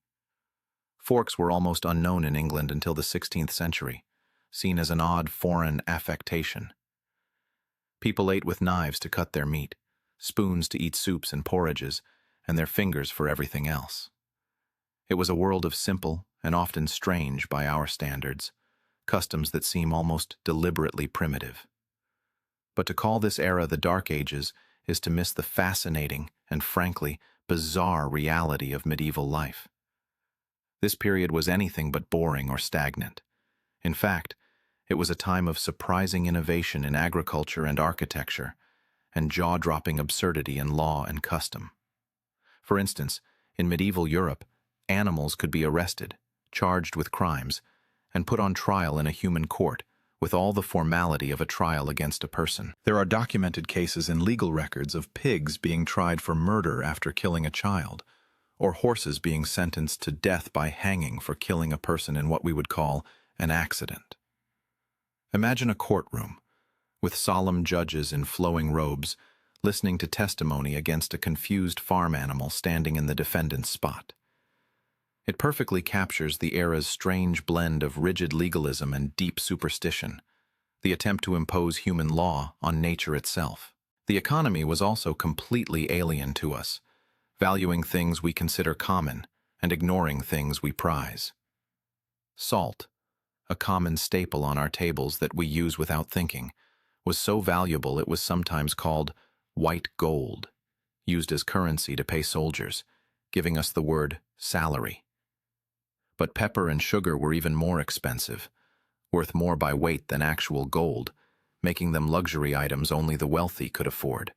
Forks were almost unknown in England until the 16th century, seen as an odd foreign affectation. People ate with knives to cut their meat, spoons to eat soups and porridges, and their fingers for everything else. It was a world of simple and often strange by our standards, customs that seem almost deliberately primitive. But to call this era the Dark Ages is to miss the fascinating and, frankly, bizarre reality of medieval life. This period was anything but boring or stagnant. In fact, it was a time of surprising innovation in agriculture and architecture, and jaw-dropping absurdity in law and custom. For instance, in medieval Europe, animals could be arrested, charged with crimes, and put on trial in a human court, with all the formality of a trial against a person. There are documented cases in legal records of pigs being tried for murder after killing a child, or horses being sentenced to death by hanging for killing a person in what we would call an accident. Imagine a courtroom, with solemn judges in flowing robes, listening to testimony against a confused farm animal standing in the defendant's spot. It perfectly captures the era's strange blend of rigid legalism and deep superstition, the attempt to impose human law on nature itself. The economy was also completely alien to us, valuing things we consider common and ignoring things we prize. Salt, a common staple on our tables that we use without thinking, was so valuable it was sometimes called white gold, used as currency to pay soldiers, giving us the word salary. But pepper and sugar were even more expensive, worth more by weight than actual gold, making them luxury items only the wealthy could afford.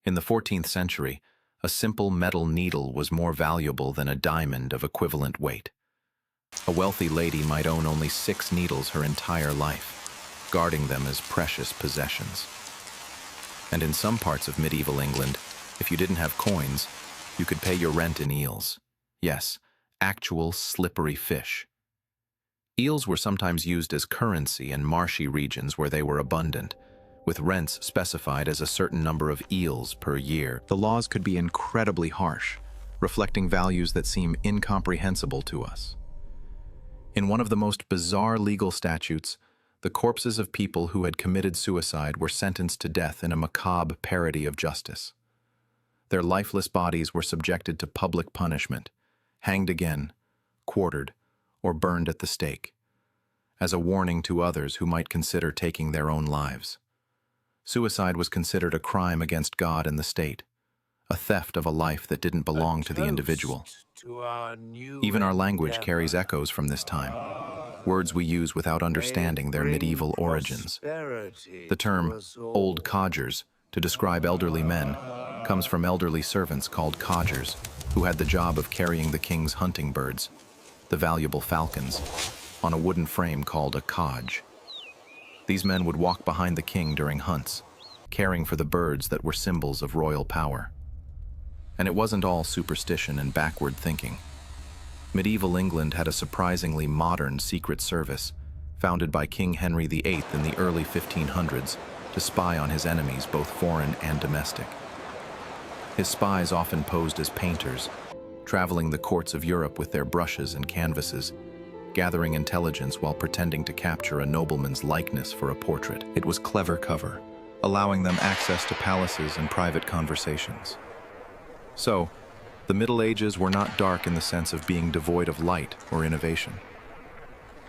In the 14th century, a simple metal needle was more valuable than a diamond of equivalent weight. A wealthy lady might own only 6 needles her entire life, guarding them as precious possessions. And in some parts of medieval England, if you didn't have coins, you could pay your rent in eels. Yes, actual slippery fish. Eels were sometimes used as currency in marshy regions where they were abundant, with rents specified as a certain number of eels per year. The laws could be incredibly harsh, reflecting values that seem incomprehensible to us. In one of the most bizarre legal statutes, the corpses of people who had committed suicide were sentenced to death in a macabre parody of justice. Their lifeless bodies were subjected to public punishment, hanged again, quartered, or burned at the stake, as a warning to others who might consider taking their own lives. Suicide was considered a crime against God and the state, a theft of a life that didn't belong to the individual. Even our language carries echoes from this time, words we use without understanding their medieval origins. The term old codgers to describe elderly men comes from elderly servants called codgers, who had the job of carrying the king's hunting birds, the valuable falcons, on a wooden frame called a codge. These men would walk behind the king during hunts, caring for the birds that were symbols of royal power. And it wasn't all superstition and backward thinking. Medieval England had a surprisingly modern secret service, founded by King Henry VIII in the early 1500s to spy on his enemies, both foreign and domestic. His spies often posed as painters, traveling the courts of Europe with their brushes and canvases, gathering intelligence while pretending to capture a nobleman's likeness for a portrait. It was clever cover, allowing them access to palaces and private conversations. So, the Middle Ages were not dark in the sense of being devoid of light or innovation.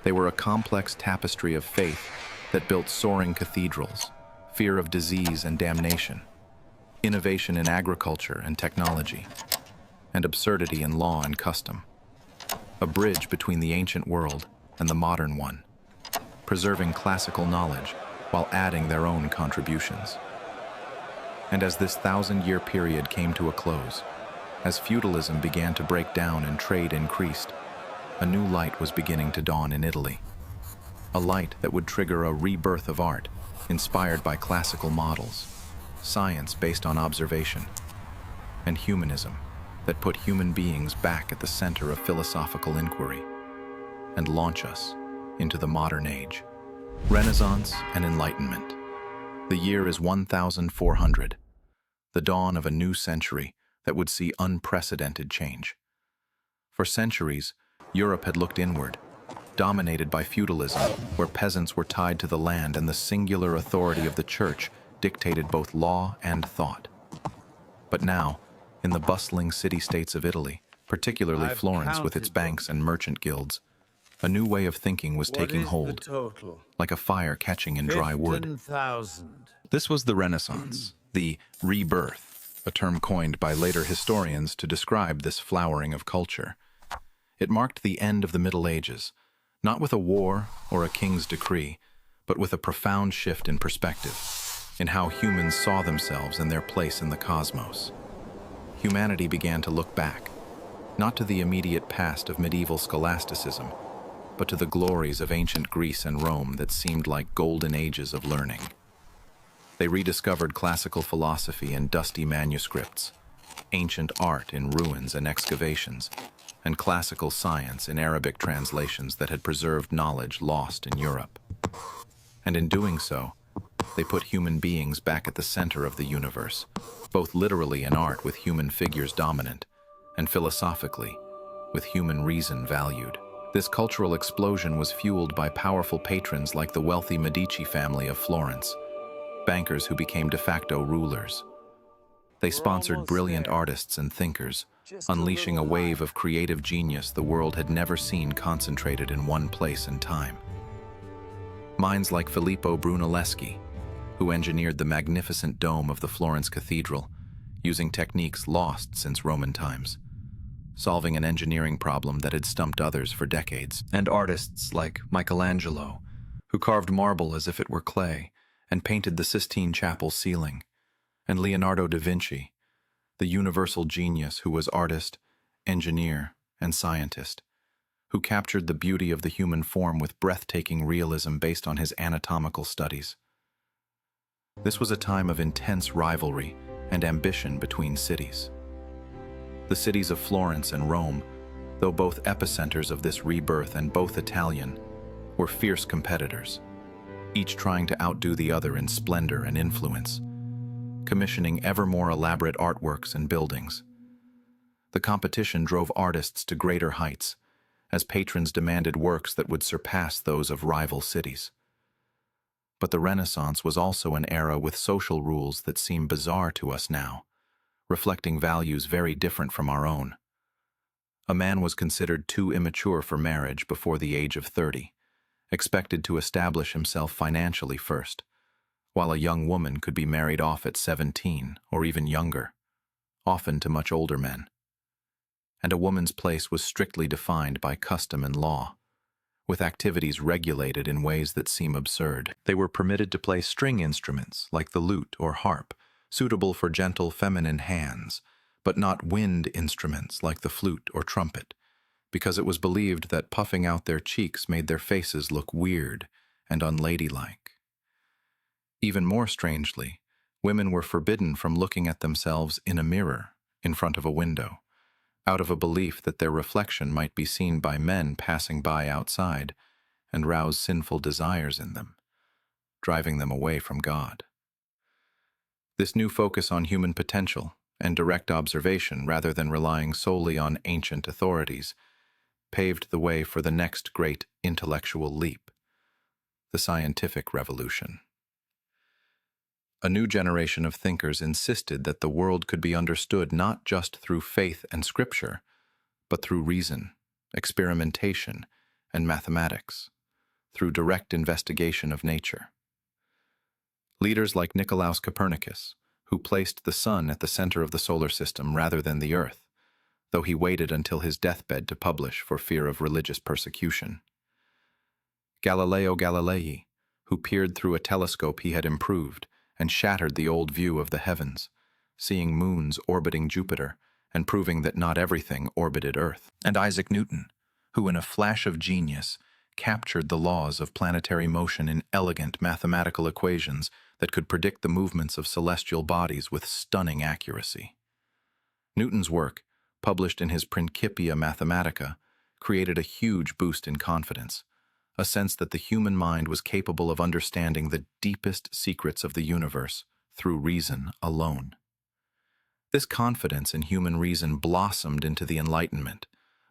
They were a complex tapestry of faith that built soaring cathedrals, fear of disease and damnation, innovation in agriculture and technology, and absurdity in law and custom. A bridge between the ancient world and the modern one, preserving classical knowledge while adding their own contributions. And as this 1,000-year period came to a close, as feudalism began to break down and trade increased, a new light was beginning to dawn in Italy. A light that would trigger a rebirth of art, inspired by classical models, science based on observation, and humanism that put human beings back at the center of philosophical inquiry and launch us into the modern age. Renaissance and Enlightenment. The year is 1400, the dawn of a new century that would see unprecedented change. For centuries, Europe had looked inward, dominated by feudalism, where peasants were tied to the land and the singular authority of the church dictated both law and thought. But now, in the bustling city-states of Italy, particularly Florence with its banks and merchant guilds, a new way of thinking was taking hold, like a fire catching in dry wood. 15,000. This was the Renaissance, the rebirth, a term coined by later historians to describe this flowering of culture. It marked the end of the Middle Ages, not with a war or a king's decree, but with a profound shift in perspective, in how humans saw themselves and their place in the cosmos. Humanity began to look back, not to the immediate past of medieval scholasticism, but to the glories of ancient Greece and Rome that seemed like golden ages of learning. They rediscovered classical philosophy in dusty manuscripts, ancient art in ruins and excavations, and classical science in Arabic translations that had preserved knowledge lost in Europe. And in doing so, they put human beings back at the center of the universe, both literally in art with human figures dominant, and philosophically, with human reason valued. This cultural explosion was fueled by powerful patrons like the wealthy Medici family of Florence, bankers who became de facto rulers. They sponsored brilliant artists and thinkers, unleashing a wave of creative genius the world had never seen concentrated in one place and time. Minds like Filippo Brunelleschi, who engineered the magnificent dome of the Florence Cathedral, using techniques lost since Roman times, solving an engineering problem that had stumped others for decades. And artists like Michelangelo, who carved marble as if it were clay and painted the Sistine Chapel ceiling, and Leonardo da Vinci, the universal genius who was artist, engineer, and scientist, who captured the beauty of the human form with breathtaking realism based on his anatomical studies. This was a time of intense rivalry and ambition between cities. The cities of Florence and Rome, though both epicenters of this rebirth and both Italian, were fierce competitors, each trying to outdo the other in splendor and influence, commissioning ever more elaborate artworks and buildings. The competition drove artists to greater heights, as patrons demanded works that would surpass those of rival cities. But the Renaissance was also an era with social rules that seem bizarre to us now, reflecting values very different from our own. A man was considered too immature for marriage before the age of 30, expected to establish himself financially first, while a young woman could be married off at 17 or even younger, often to much older men. And a woman's place was strictly defined by custom and law, with activities regulated in ways that seem absurd. They were permitted to play string instruments like the lute or harp, suitable for gentle feminine hands, but not wind instruments like the flute or trumpet, because it was believed that puffing out their cheeks made their faces look weird and unladylike. Even more strangely, women were forbidden from looking at themselves in a mirror in front of a window, out of a belief that their reflection might be seen by men passing by outside and rouse sinful desires in them, driving them away from God. This new focus on human potential and direct observation rather than relying solely on ancient authorities paved the way for the next great intellectual leap, the scientific revolution. A new generation of thinkers insisted that the world could be understood not just through faith and scripture, but through reason, experimentation, and mathematics, through direct investigation of nature. Leaders like Nicolaus Copernicus, who placed the sun at the center of the solar system rather than the earth, though he waited until his deathbed to publish for fear of religious persecution. Galileo Galilei, who peered through a telescope he had improved and shattered the old view of the heavens, seeing moons orbiting Jupiter and proving that not everything orbited Earth. And Isaac Newton, who in a flash of genius captured the laws of planetary motion in elegant mathematical equations that could predict the movements of celestial bodies with stunning accuracy. Newton's work, published in his Principia Mathematica, created a huge boost in confidence, a sense that the human mind was capable of understanding the deepest secrets of the universe through reason alone. This confidence in human reason blossomed into the Enlightenment,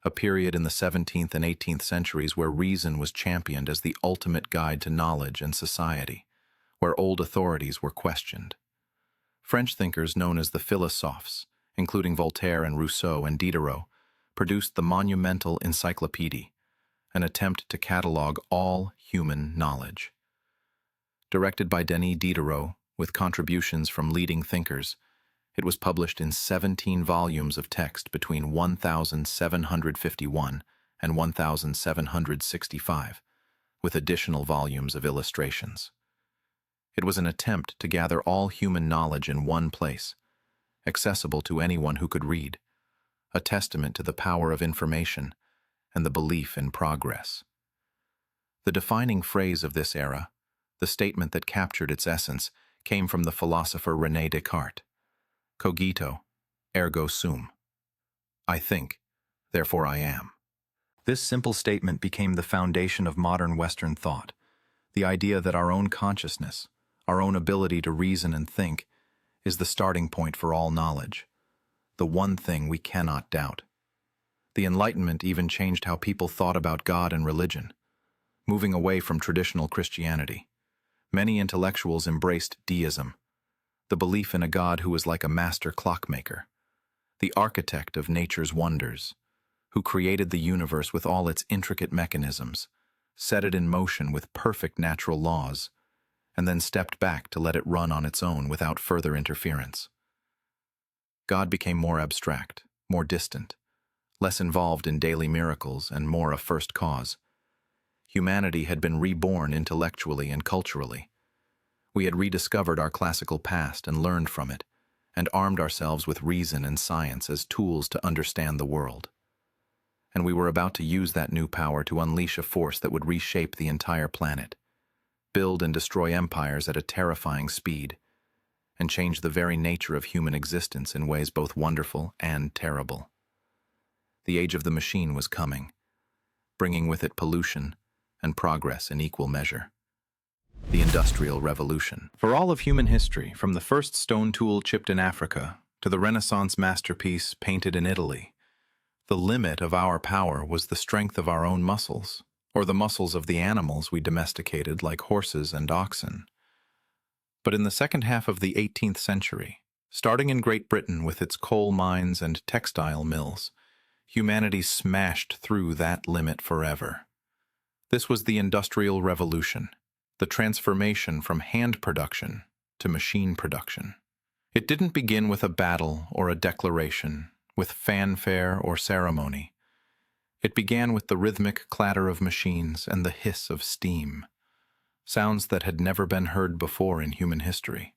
a period in the 17th and 18th centuries where reason was championed as the ultimate guide to knowledge and society, where old authorities were questioned. French thinkers known as the philosophes, including Voltaire and Rousseau and Diderot, produced the monumental Encyclopédie, an attempt to catalog all human knowledge. Directed by Denis Diderot, with contributions from leading thinkers, it was published in 17 volumes of text between 1751 and 1765, with additional volumes of illustrations. It was an attempt to gather all human knowledge in one place, accessible to anyone who could read, a testament to the power of information and the belief in progress. The defining phrase of this era, the statement that captured its essence, came from the philosopher René Descartes. Cogito, ergo sum. I think, therefore I am. This simple statement became the foundation of modern Western thought, the idea that our own consciousness, our own ability to reason and think, is the starting point for all knowledge, the one thing we cannot doubt. The Enlightenment even changed how people thought about God and religion, moving away from traditional Christianity. Many intellectuals embraced deism, the belief in a God who was like a master clockmaker, the architect of nature's wonders, who created the universe with all its intricate mechanisms, set it in motion with perfect natural laws, and then stepped back to let it run on its own without further interference. God became more abstract, more distant, less involved in daily miracles and more a first cause. Humanity had been reborn intellectually and culturally. We had rediscovered our classical past and learned from it, and armed ourselves with reason and science as tools to understand the world. And we were about to use that new power to unleash a force that would reshape the entire planet, build and destroy empires at a terrifying speed, and change the very nature of human existence in ways both wonderful and terrible. The age of the machine was coming, bringing with it pollution and progress in equal measure. The Industrial Revolution. For all of human history, from the first stone tool chipped in Africa to the Renaissance masterpiece painted in Italy, the limit of our power was the strength of our own muscles, or the muscles of the animals we domesticated like horses and oxen. But in the second half of the 18th century, starting in Great Britain with its coal mines and textile mills, humanity smashed through that limit forever. This was the Industrial Revolution, the transformation from hand production to machine production. It didn't begin with a battle or a declaration, with fanfare or ceremony. It began with the rhythmic clatter of machines and the hiss of steam, sounds that had never been heard before in human history.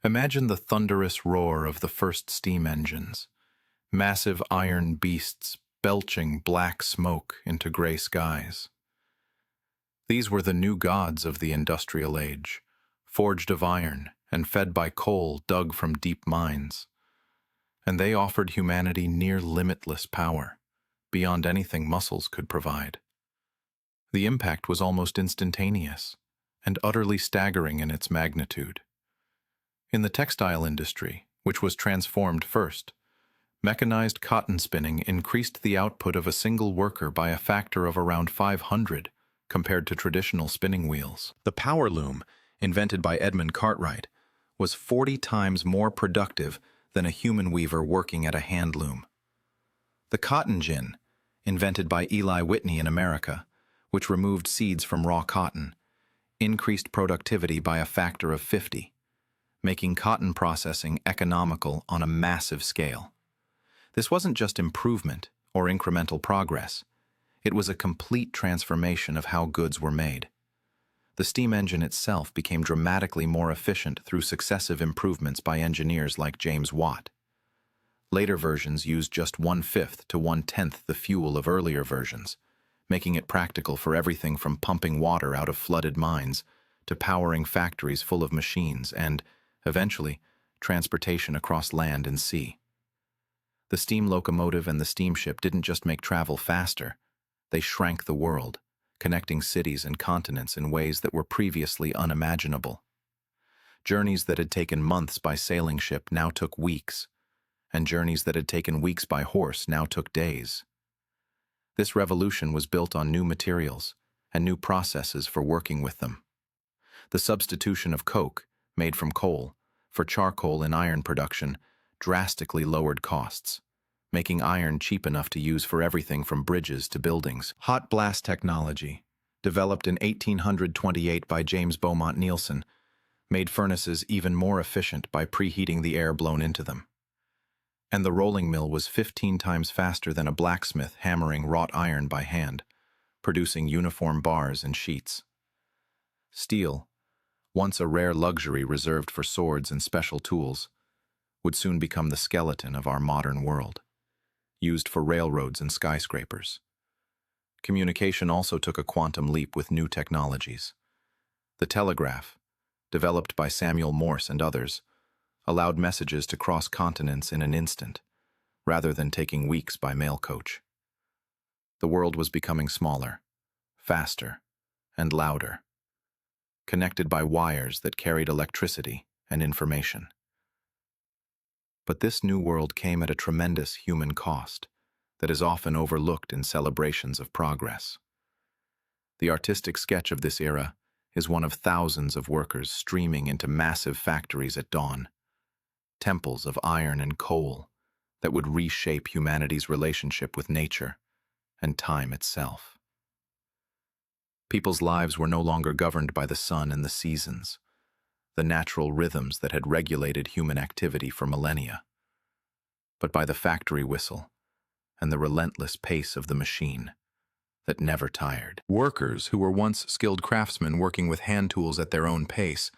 Imagine the thunderous roar of the first steam engines, massive iron beasts belching black smoke into gray skies. These were the new gods of the industrial age, forged of iron and fed by coal dug from deep mines. And they offered humanity near limitless power, beyond anything muscles could provide. The impact was almost instantaneous and utterly staggering in its magnitude. In the textile industry, which was transformed first, mechanized cotton spinning increased the output of a single worker by a factor of around 500 compared to traditional spinning wheels. The power loom, invented by Edmund Cartwright, was 40 times more productive than a human weaver working at a hand loom. The cotton gin, invented by Eli Whitney in America, which removed seeds from raw cotton, increased productivity by a factor of 50, making cotton processing economical on a massive scale. This wasn't just improvement or incremental progress. It was a complete transformation of how goods were made. The steam engine itself became dramatically more efficient through successive improvements by engineers like James Watt. Later versions used just 1/5 to 1/10 the fuel of earlier versions, making it practical for everything from pumping water out of flooded mines to powering factories full of machines and, eventually, transportation across land and sea. The steam locomotive and the steamship didn't just make travel faster, they shrank the world, connecting cities and continents in ways that were previously unimaginable. Journeys that had taken months by sailing ship now took weeks, and journeys that had taken weeks by horse now took days. This revolution was built on new materials and new processes for working with them. The substitution of coke, made from coal, for charcoal in iron production drastically lowered costs, making iron cheap enough to use for everything from bridges to buildings. Hot blast technology, developed in 1828 by James Beaumont Nielsen, made furnaces even more efficient by preheating the air blown into them. And the rolling mill was 15 times faster than a blacksmith hammering wrought iron by hand, producing uniform bars and sheets. Steel, once a rare luxury reserved for swords and special tools, would soon become the skeleton of our modern world, used for railroads and skyscrapers. Communication also took a quantum leap with new technologies. The telegraph, developed by Samuel Morse and others, allowed messages to cross continents in an instant, rather than taking weeks by mail coach. The world was becoming smaller, faster, and louder, connected by wires that carried electricity and information. But this new world came at a tremendous human cost that is often overlooked in celebrations of progress. The artistic sketch of this era is one of thousands of workers streaming into massive factories at dawn, temples of iron and coal that would reshape humanity's relationship with nature and time itself. People's lives were no longer governed by the sun and the seasons, the natural rhythms that had regulated human activity for millennia, but by the factory whistle and the relentless pace of the machine that never tired. Workers who were once skilled craftsmen working with hand tools at their own pace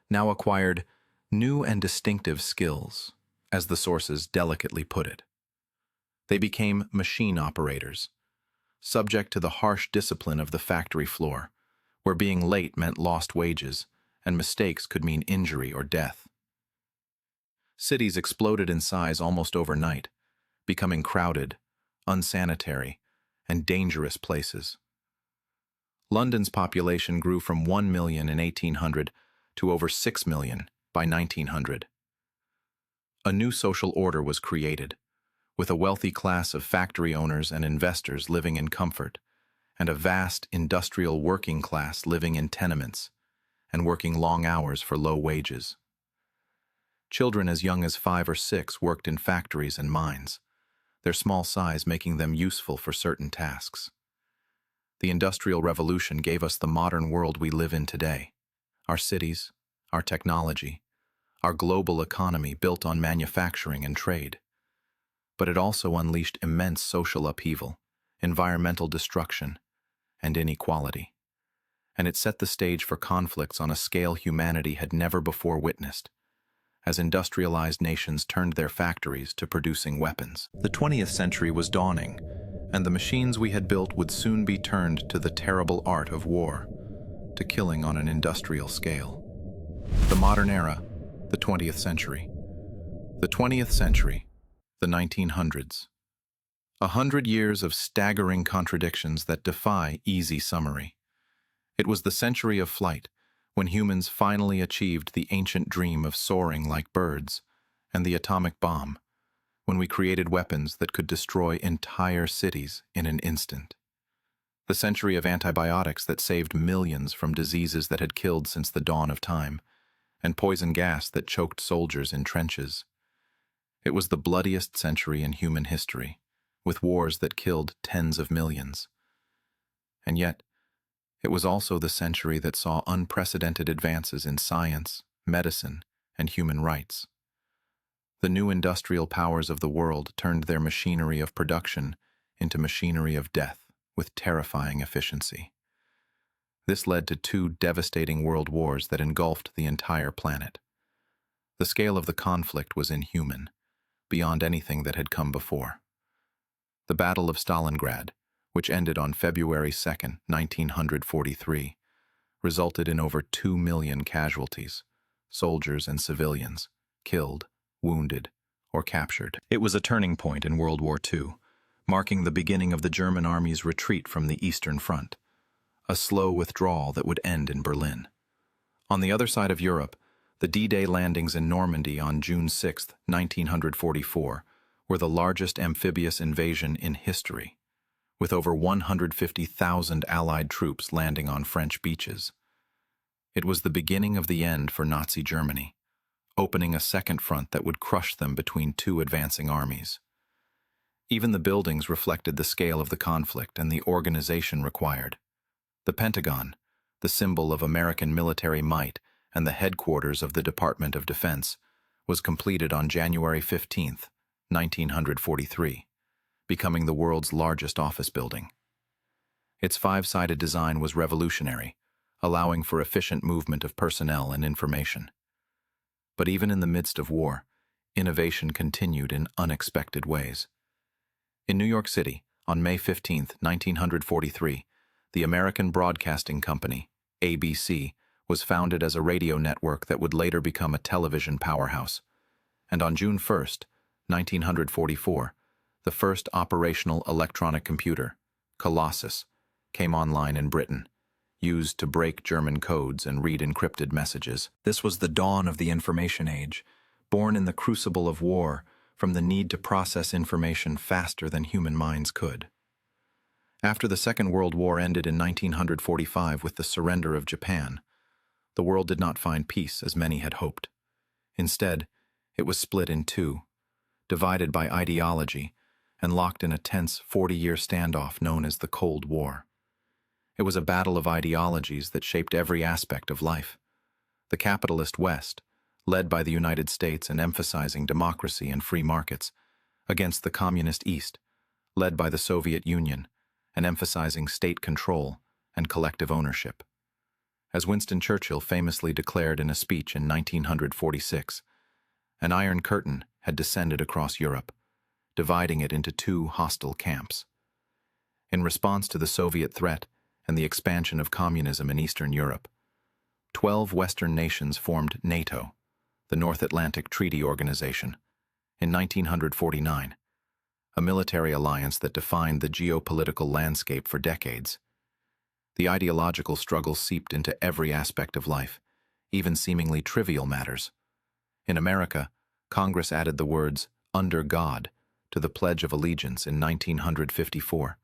now acquired new and distinctive skills, as the sources delicately put it. They became machine operators, subject to the harsh discipline of the factory floor, where being late meant lost wages and mistakes could mean injury or death. Cities exploded in size almost overnight, becoming crowded, unsanitary, and dangerous places. London's population grew from 1 million in 1800 to over 6 million by 1900. A new social order was created, with a wealthy class of factory owners and investors living in comfort, and a vast industrial working class living in tenements and working long hours for low wages. Children as young as 5 or 6 worked in factories and mines, their small size making them useful for certain tasks. The Industrial Revolution gave us the modern world we live in today, our cities, our technology, our global economy built on manufacturing and trade. But it also unleashed immense social upheaval, environmental destruction, and inequality. And it set the stage for conflicts on a scale humanity had never before witnessed, as industrialized nations turned their factories to producing weapons. The 20th century was dawning, and the machines we had built would soon be turned to the terrible art of war, to killing on an industrial scale. The modern era, the 20th century. The 20th century, the 1900s. 100 years of staggering contradictions that defy easy summary. It was the century of flight, when humans finally achieved the ancient dream of soaring like birds, and the atomic bomb, when we created weapons that could destroy entire cities in an instant. The century of antibiotics that saved millions from diseases that had killed since the dawn of time, and poison gas that choked soldiers in trenches. It was the bloodiest century in human history, with wars that killed tens of millions. And yet, it was also the century that saw unprecedented advances in science, medicine, and human rights. The new industrial powers of the world turned their machinery of production into machinery of death with terrifying efficiency. This led to 2 devastating world wars that engulfed the entire planet. The scale of the conflict was inhuman, beyond anything that had come before. The Battle of Stalingrad, which ended on February 2, 1943, resulted in over 2 million casualties, soldiers and civilians, killed, wounded, or captured. It was a turning point in World War II, marking the beginning of the German army's retreat from the Eastern Front, a slow withdrawal that would end in Berlin. On the other side of Europe, the D-Day landings in Normandy on June 6, 1944, were the largest amphibious invasion in history, with over 150,000 Allied troops landing on French beaches. It was the beginning of the end for Nazi Germany, opening a second front that would crush them between two advancing armies. Even the buildings reflected the scale of the conflict and the organization required. The Pentagon, the symbol of American military might and the headquarters of the Department of Defense, was completed on January 15, 1943, becoming the world's largest office building. Its five-sided design was revolutionary, allowing for efficient movement of personnel and information. But even in the midst of war, innovation continued in unexpected ways. In New York City, on May 15, 1943, the American Broadcasting Company, ABC, was founded as a radio network that would later become a television powerhouse. And on June 1, 1944, the first operational electronic computer, Colossus, came online in Britain, used to break German codes and read encrypted messages. This was the dawn of the information age, born in the crucible of war from the need to process information faster than human minds could. After the Second World War ended in 1945 with the surrender of Japan, the world did not find peace as many had hoped. Instead, it was split in two, divided by ideology, and locked in a tense 40-year standoff known as the Cold War. It was a battle of ideologies that shaped every aspect of life. The capitalist West, led by the United States and emphasizing democracy and free markets, against the communist East, led by the Soviet Union and emphasizing state control and collective ownership. As Winston Churchill famously declared in a speech in 1946, an iron curtain had descended across Europe, dividing it into two hostile camps. In response to the Soviet threat and the expansion of communism in Eastern Europe, 12 Western nations formed NATO, the North Atlantic Treaty Organization, in 1949, a military alliance that defined the geopolitical landscape for decades. The ideological struggle seeped into every aspect of life, even seemingly trivial matters. In America, Congress added the words, "under God," to the Pledge of Allegiance in 1954,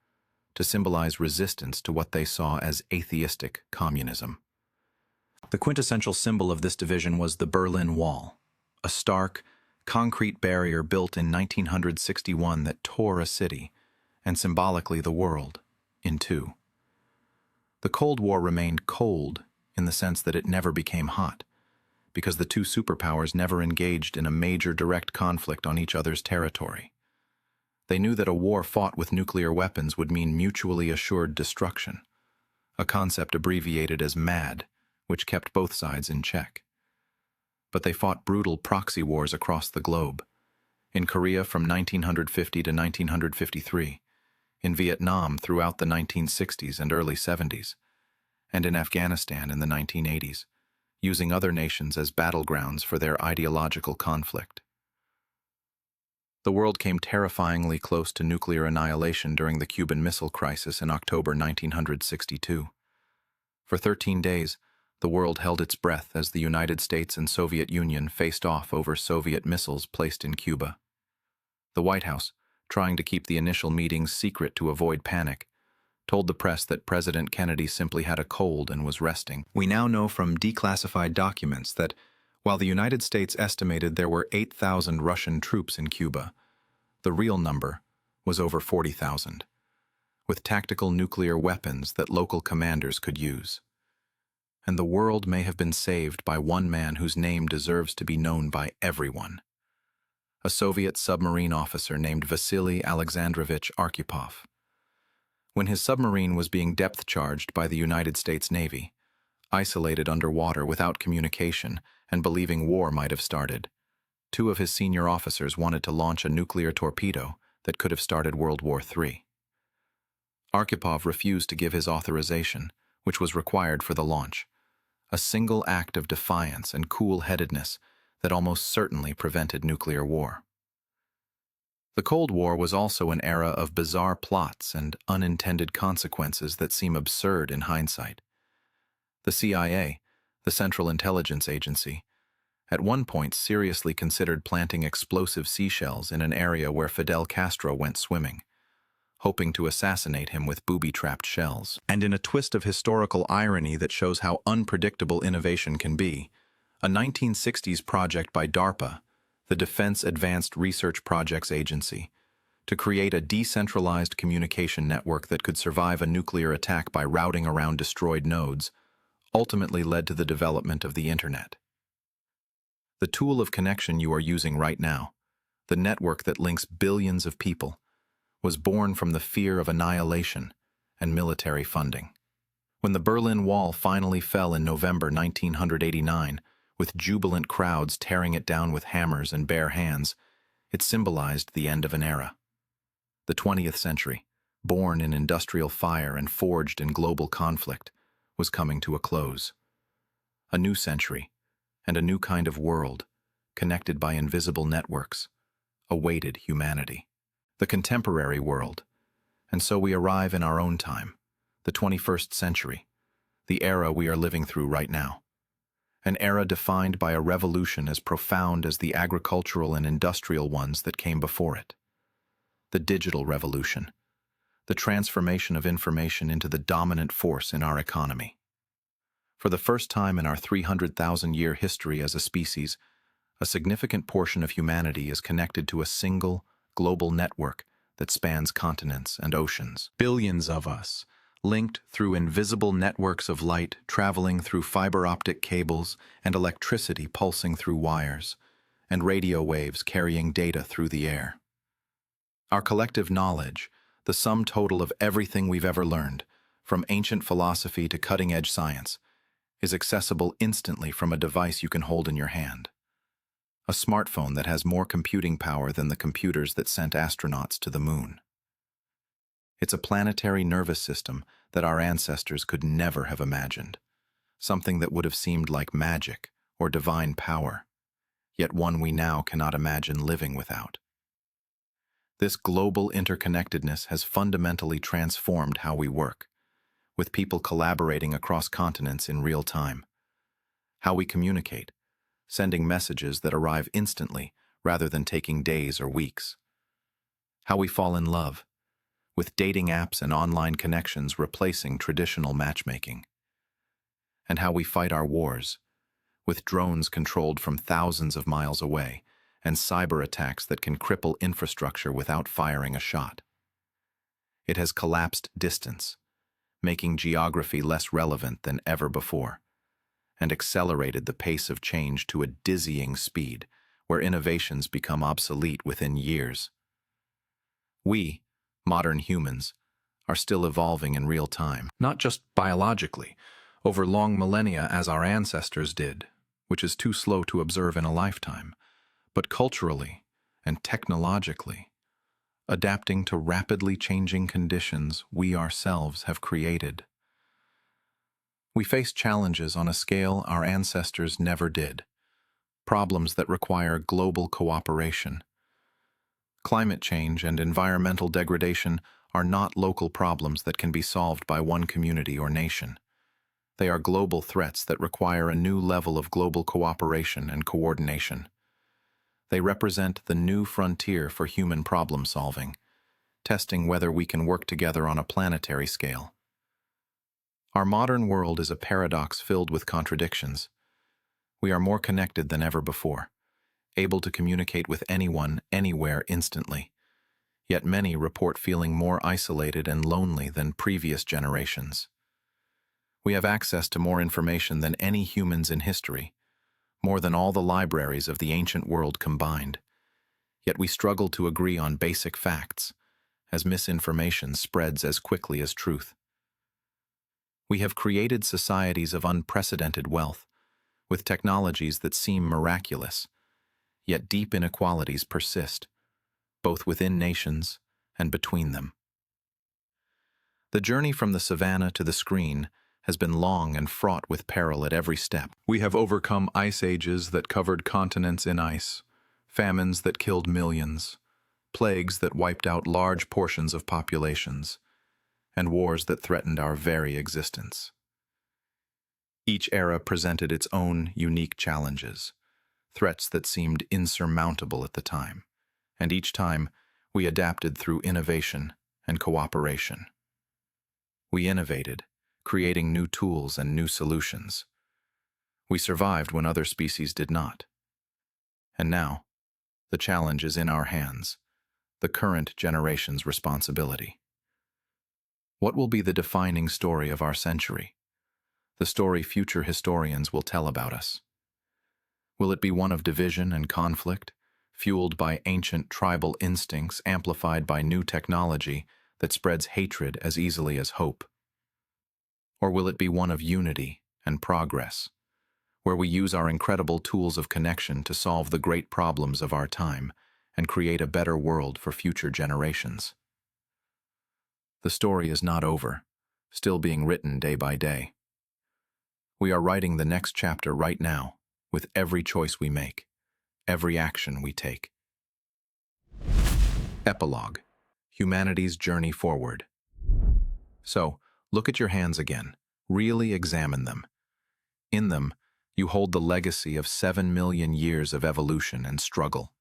to symbolize resistance to what they saw as atheistic communism. The quintessential symbol of this division was the Berlin Wall, a stark, concrete barrier built in 1961 that tore a city, and symbolically the world, in two. The Cold War remained cold in the sense that it never became hot, because the two superpowers never engaged in a major direct conflict on each other's territory. They knew that a war fought with nuclear weapons would mean mutually assured destruction, a concept abbreviated as MAD, which kept both sides in check. But they fought brutal proxy wars across the globe, in Korea from 1950 to 1953, in Vietnam throughout the 1960s and early 70s, and in Afghanistan in the 1980s, using other nations as battlegrounds for their ideological conflict. The world came terrifyingly close to nuclear annihilation during the Cuban Missile Crisis in October 1962. For 13 days, the world held its breath as the United States and Soviet Union faced off over Soviet missiles placed in Cuba. The White House, trying to keep the initial meetings secret to avoid panic, told the press that President Kennedy simply had a cold and was resting. We now know from declassified documents that, while the United States estimated there were 8,000 Russian troops in Cuba, the real number was over 40,000, with tactical nuclear weapons that local commanders could use. And the world may have been saved by one man whose name deserves to be known by everyone: a Soviet submarine officer named Vasily Alexandrovich Arkhipov. When his submarine was being depth-charged by the United States Navy, isolated underwater without communication and believing war might have started, two of his senior officers wanted to launch a nuclear torpedo that could have started World War III. Arkhipov refused to give his authorization, which was required for the launch, a single act of defiance and cool-headedness that almost certainly prevented nuclear war. The Cold War was also an era of bizarre plots and unintended consequences that seem absurd in hindsight. The CIA, the Central Intelligence Agency, at one point seriously considered planting explosive seashells in an area where Fidel Castro went swimming, hoping to assassinate him with booby-trapped shells. And in a twist of historical irony that shows how unpredictable innovation can be, a 1960s project by DARPA, the Defense Advanced Research Projects Agency, to create a decentralized communication network that could survive a nuclear attack by routing around destroyed nodes, ultimately led to the development of the Internet. The tool of connection you are using right now, the network that links billions of people, was born from the fear of annihilation and military funding. When the Berlin Wall finally fell in November 1989, with jubilant crowds tearing it down with hammers and bare hands, it symbolized the end of an era. The 20th century, born in industrial fire and forged in global conflict, was coming to a close. A new century, and a new kind of world, connected by invisible networks, awaited humanity. The contemporary world, and so we arrive in our own time, the 21st century, the era we are living through right now. An era defined by a revolution as profound as the agricultural and industrial ones that came before it. The digital revolution, the transformation of information into the dominant force in our economy. For the first time in our 300,000-year history as a species, a significant portion of humanity is connected to a single, global network that spans continents and oceans. Billions of us, linked through invisible networks of light traveling through fiber optic cables and electricity pulsing through wires, and radio waves carrying data through the air. Our collective knowledge, the sum total of everything we've ever learned, from ancient philosophy to cutting-edge science, is accessible instantly from a device you can hold in your hand. A smartphone that has more computing power than the computers that sent astronauts to the moon. It's a planetary nervous system that our ancestors could never have imagined, something that would have seemed like magic or divine power, yet one we now cannot imagine living without. This global interconnectedness has fundamentally transformed how we work, with people collaborating across continents in real time. How we communicate, sending messages that arrive instantly rather than taking days or weeks. How we fall in love, with dating apps and online connections replacing traditional matchmaking. And how we fight our wars, with drones controlled from thousands of miles away and cyber attacks that can cripple infrastructure without firing a shot. It has collapsed distance, making geography less relevant than ever before, and accelerated the pace of change to a dizzying speed, where innovations become obsolete within years. We, modern humans, are still evolving in real time, not just biologically, over long millennia as our ancestors did, which is too slow to observe in a lifetime, but culturally and technologically, adapting to rapidly changing conditions we ourselves have created. We face challenges on a scale our ancestors never did, problems that require global cooperation. Climate change and environmental degradation are not local problems that can be solved by one community or nation. They are global threats that require a new level of global cooperation and coordination. They represent the new frontier for human problem solving, testing whether we can work together on a planetary scale. Our modern world is a paradox filled with contradictions. We are more connected than ever before, able to communicate with anyone, anywhere, instantly. Yet many report feeling more isolated and lonely than previous generations. We have access to more information than any humans in history, more than all the libraries of the ancient world combined. Yet we struggle to agree on basic facts, as misinformation spreads as quickly as truth. We have created societies of unprecedented wealth, with technologies that seem miraculous, yet deep inequalities persist, both within nations and between them. The journey from the savanna to the screen has been long and fraught with peril at every step. We have overcome ice ages that covered continents in ice, famines that killed millions, plagues that wiped out large portions of populations, and wars that threatened our very existence. Each era presented its own unique challenges, threats that seemed insurmountable at the time, and each time we adapted through innovation and cooperation. We innovated, creating new tools and new solutions. We survived when other species did not. And now, the challenge is in our hands, the current generation's responsibility. What will be the defining story of our century? The story future historians will tell about us. Will it be one of division and conflict, fueled by ancient tribal instincts amplified by new technology that spreads hatred as easily as hope? Or will it be one of unity and progress, where we use our incredible tools of connection to solve the great problems of our time and create a better world for future generations? The story is not over, still being written day by day. We are writing the next chapter right now, with every choice we make, every action we take. Epilogue: Humanity's Journey Forward. So, look at your hands again. Really examine them. In them, you hold the legacy of 7 million years of evolution and struggle.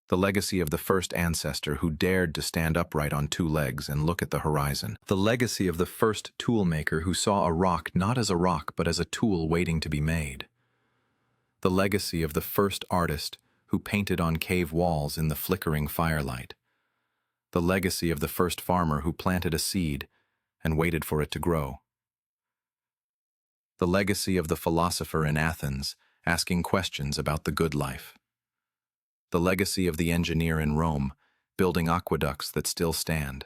The legacy of the first ancestor who dared to stand upright on 2 legs and look at the horizon. The legacy of the first toolmaker who saw a rock not as a rock but as a tool waiting to be made. The legacy of the first artist who painted on cave walls in the flickering firelight. The legacy of the first farmer who planted a seed and waited for it to grow. The legacy of the philosopher in Athens asking questions about the good life. The legacy of the engineer in Rome building aqueducts that still stand.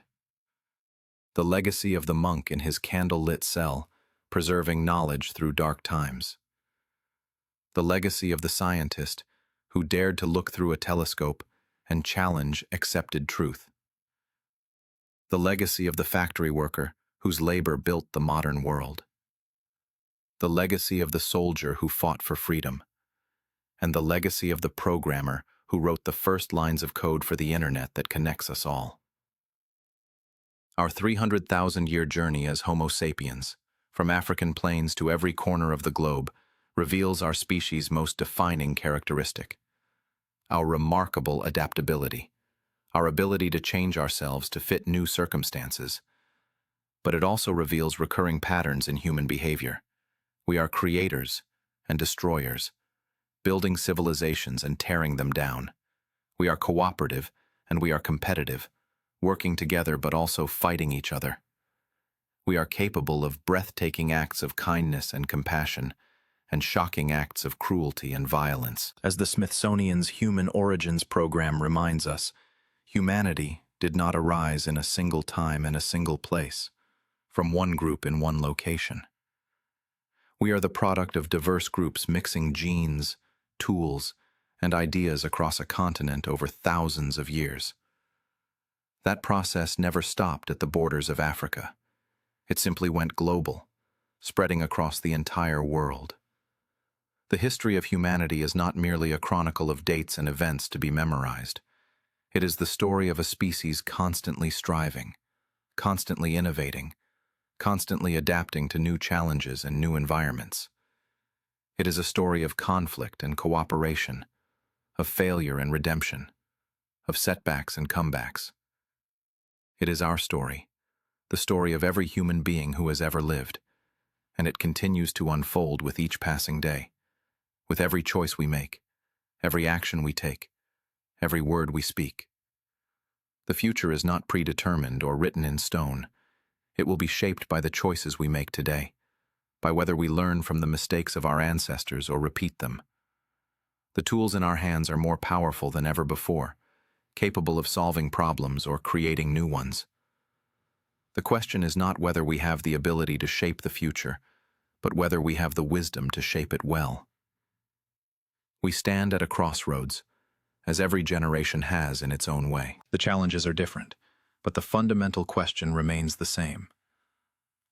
The legacy of the monk in his candle-lit cell preserving knowledge through dark times. The legacy of the scientist who dared to look through a telescope and challenge accepted truth. The legacy of the factory worker whose labor built the modern world. The legacy of the soldier who fought for freedom. And the legacy of the programmer who wrote the first lines of code for the internet that connects us all. Our 300,000-year journey as Homo sapiens, from African plains to every corner of the globe, reveals our species' most defining characteristic: our remarkable adaptability, our ability to change ourselves to fit new circumstances. But it also reveals recurring patterns in human behavior. We are creators and destroyers, building civilizations and tearing them down. We are cooperative and we are competitive, working together but also fighting each other. We are capable of breathtaking acts of kindness and compassion, and shocking acts of cruelty and violence. As the Smithsonian's Human Origins program reminds us, humanity did not arise in a single time and a single place, from one group in one location. We are the product of diverse groups mixing genes, tools, and ideas across a continent over thousands of years. That process never stopped at the borders of Africa. It simply went global, spreading across the entire world. The history of humanity is not merely a chronicle of dates and events to be memorized. It is the story of a species constantly striving, constantly innovating, constantly adapting to new challenges and new environments. It is a story of conflict and cooperation, of failure and redemption, of setbacks and comebacks. It is our story, the story of every human being who has ever lived, and it continues to unfold with each passing day, with every choice we make, every action we take, every word we speak. The future is not predetermined or written in stone. It will be shaped by the choices we make today, by whether we learn from the mistakes of our ancestors or repeat them. The tools in our hands are more powerful than ever before, capable of solving problems or creating new ones. The question is not whether we have the ability to shape the future, but whether we have the wisdom to shape it well. We stand at a crossroads, as every generation has in its own way. The challenges are different, but the fundamental question remains the same.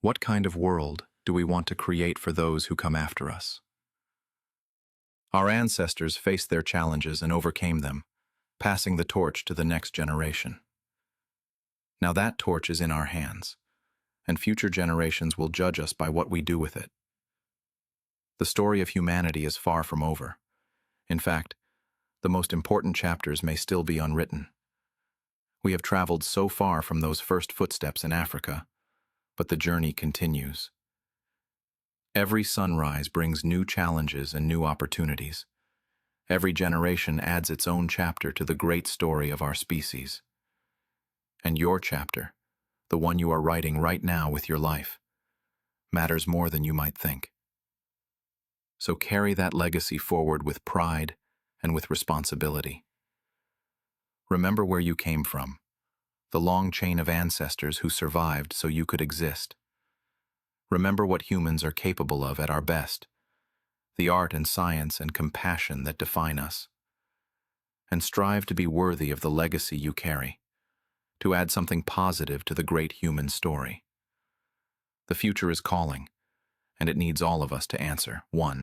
What kind of world do we want to create for those who come after us? Our ancestors faced their challenges and overcame them, passing the torch to the next generation. Now that torch is in our hands, and future generations will judge us by what we do with it. The story of humanity is far from over. In fact, the most important chapters may still be unwritten. We have traveled so far from those first footsteps in Africa, but the journey continues. Every sunrise brings new challenges and new opportunities. Every generation adds its own chapter to the great story of our species. And your chapter, the one you are writing right now with your life, matters more than you might think. So carry that legacy forward with pride and with responsibility. Remember where you came from, the long chain of ancestors who survived so you could exist. Remember what humans are capable of at our best, the art and science and compassion that define us. And strive to be worthy of the legacy you carry, to add something positive to the great human story. The future is calling, and it needs all of us to answer. 1.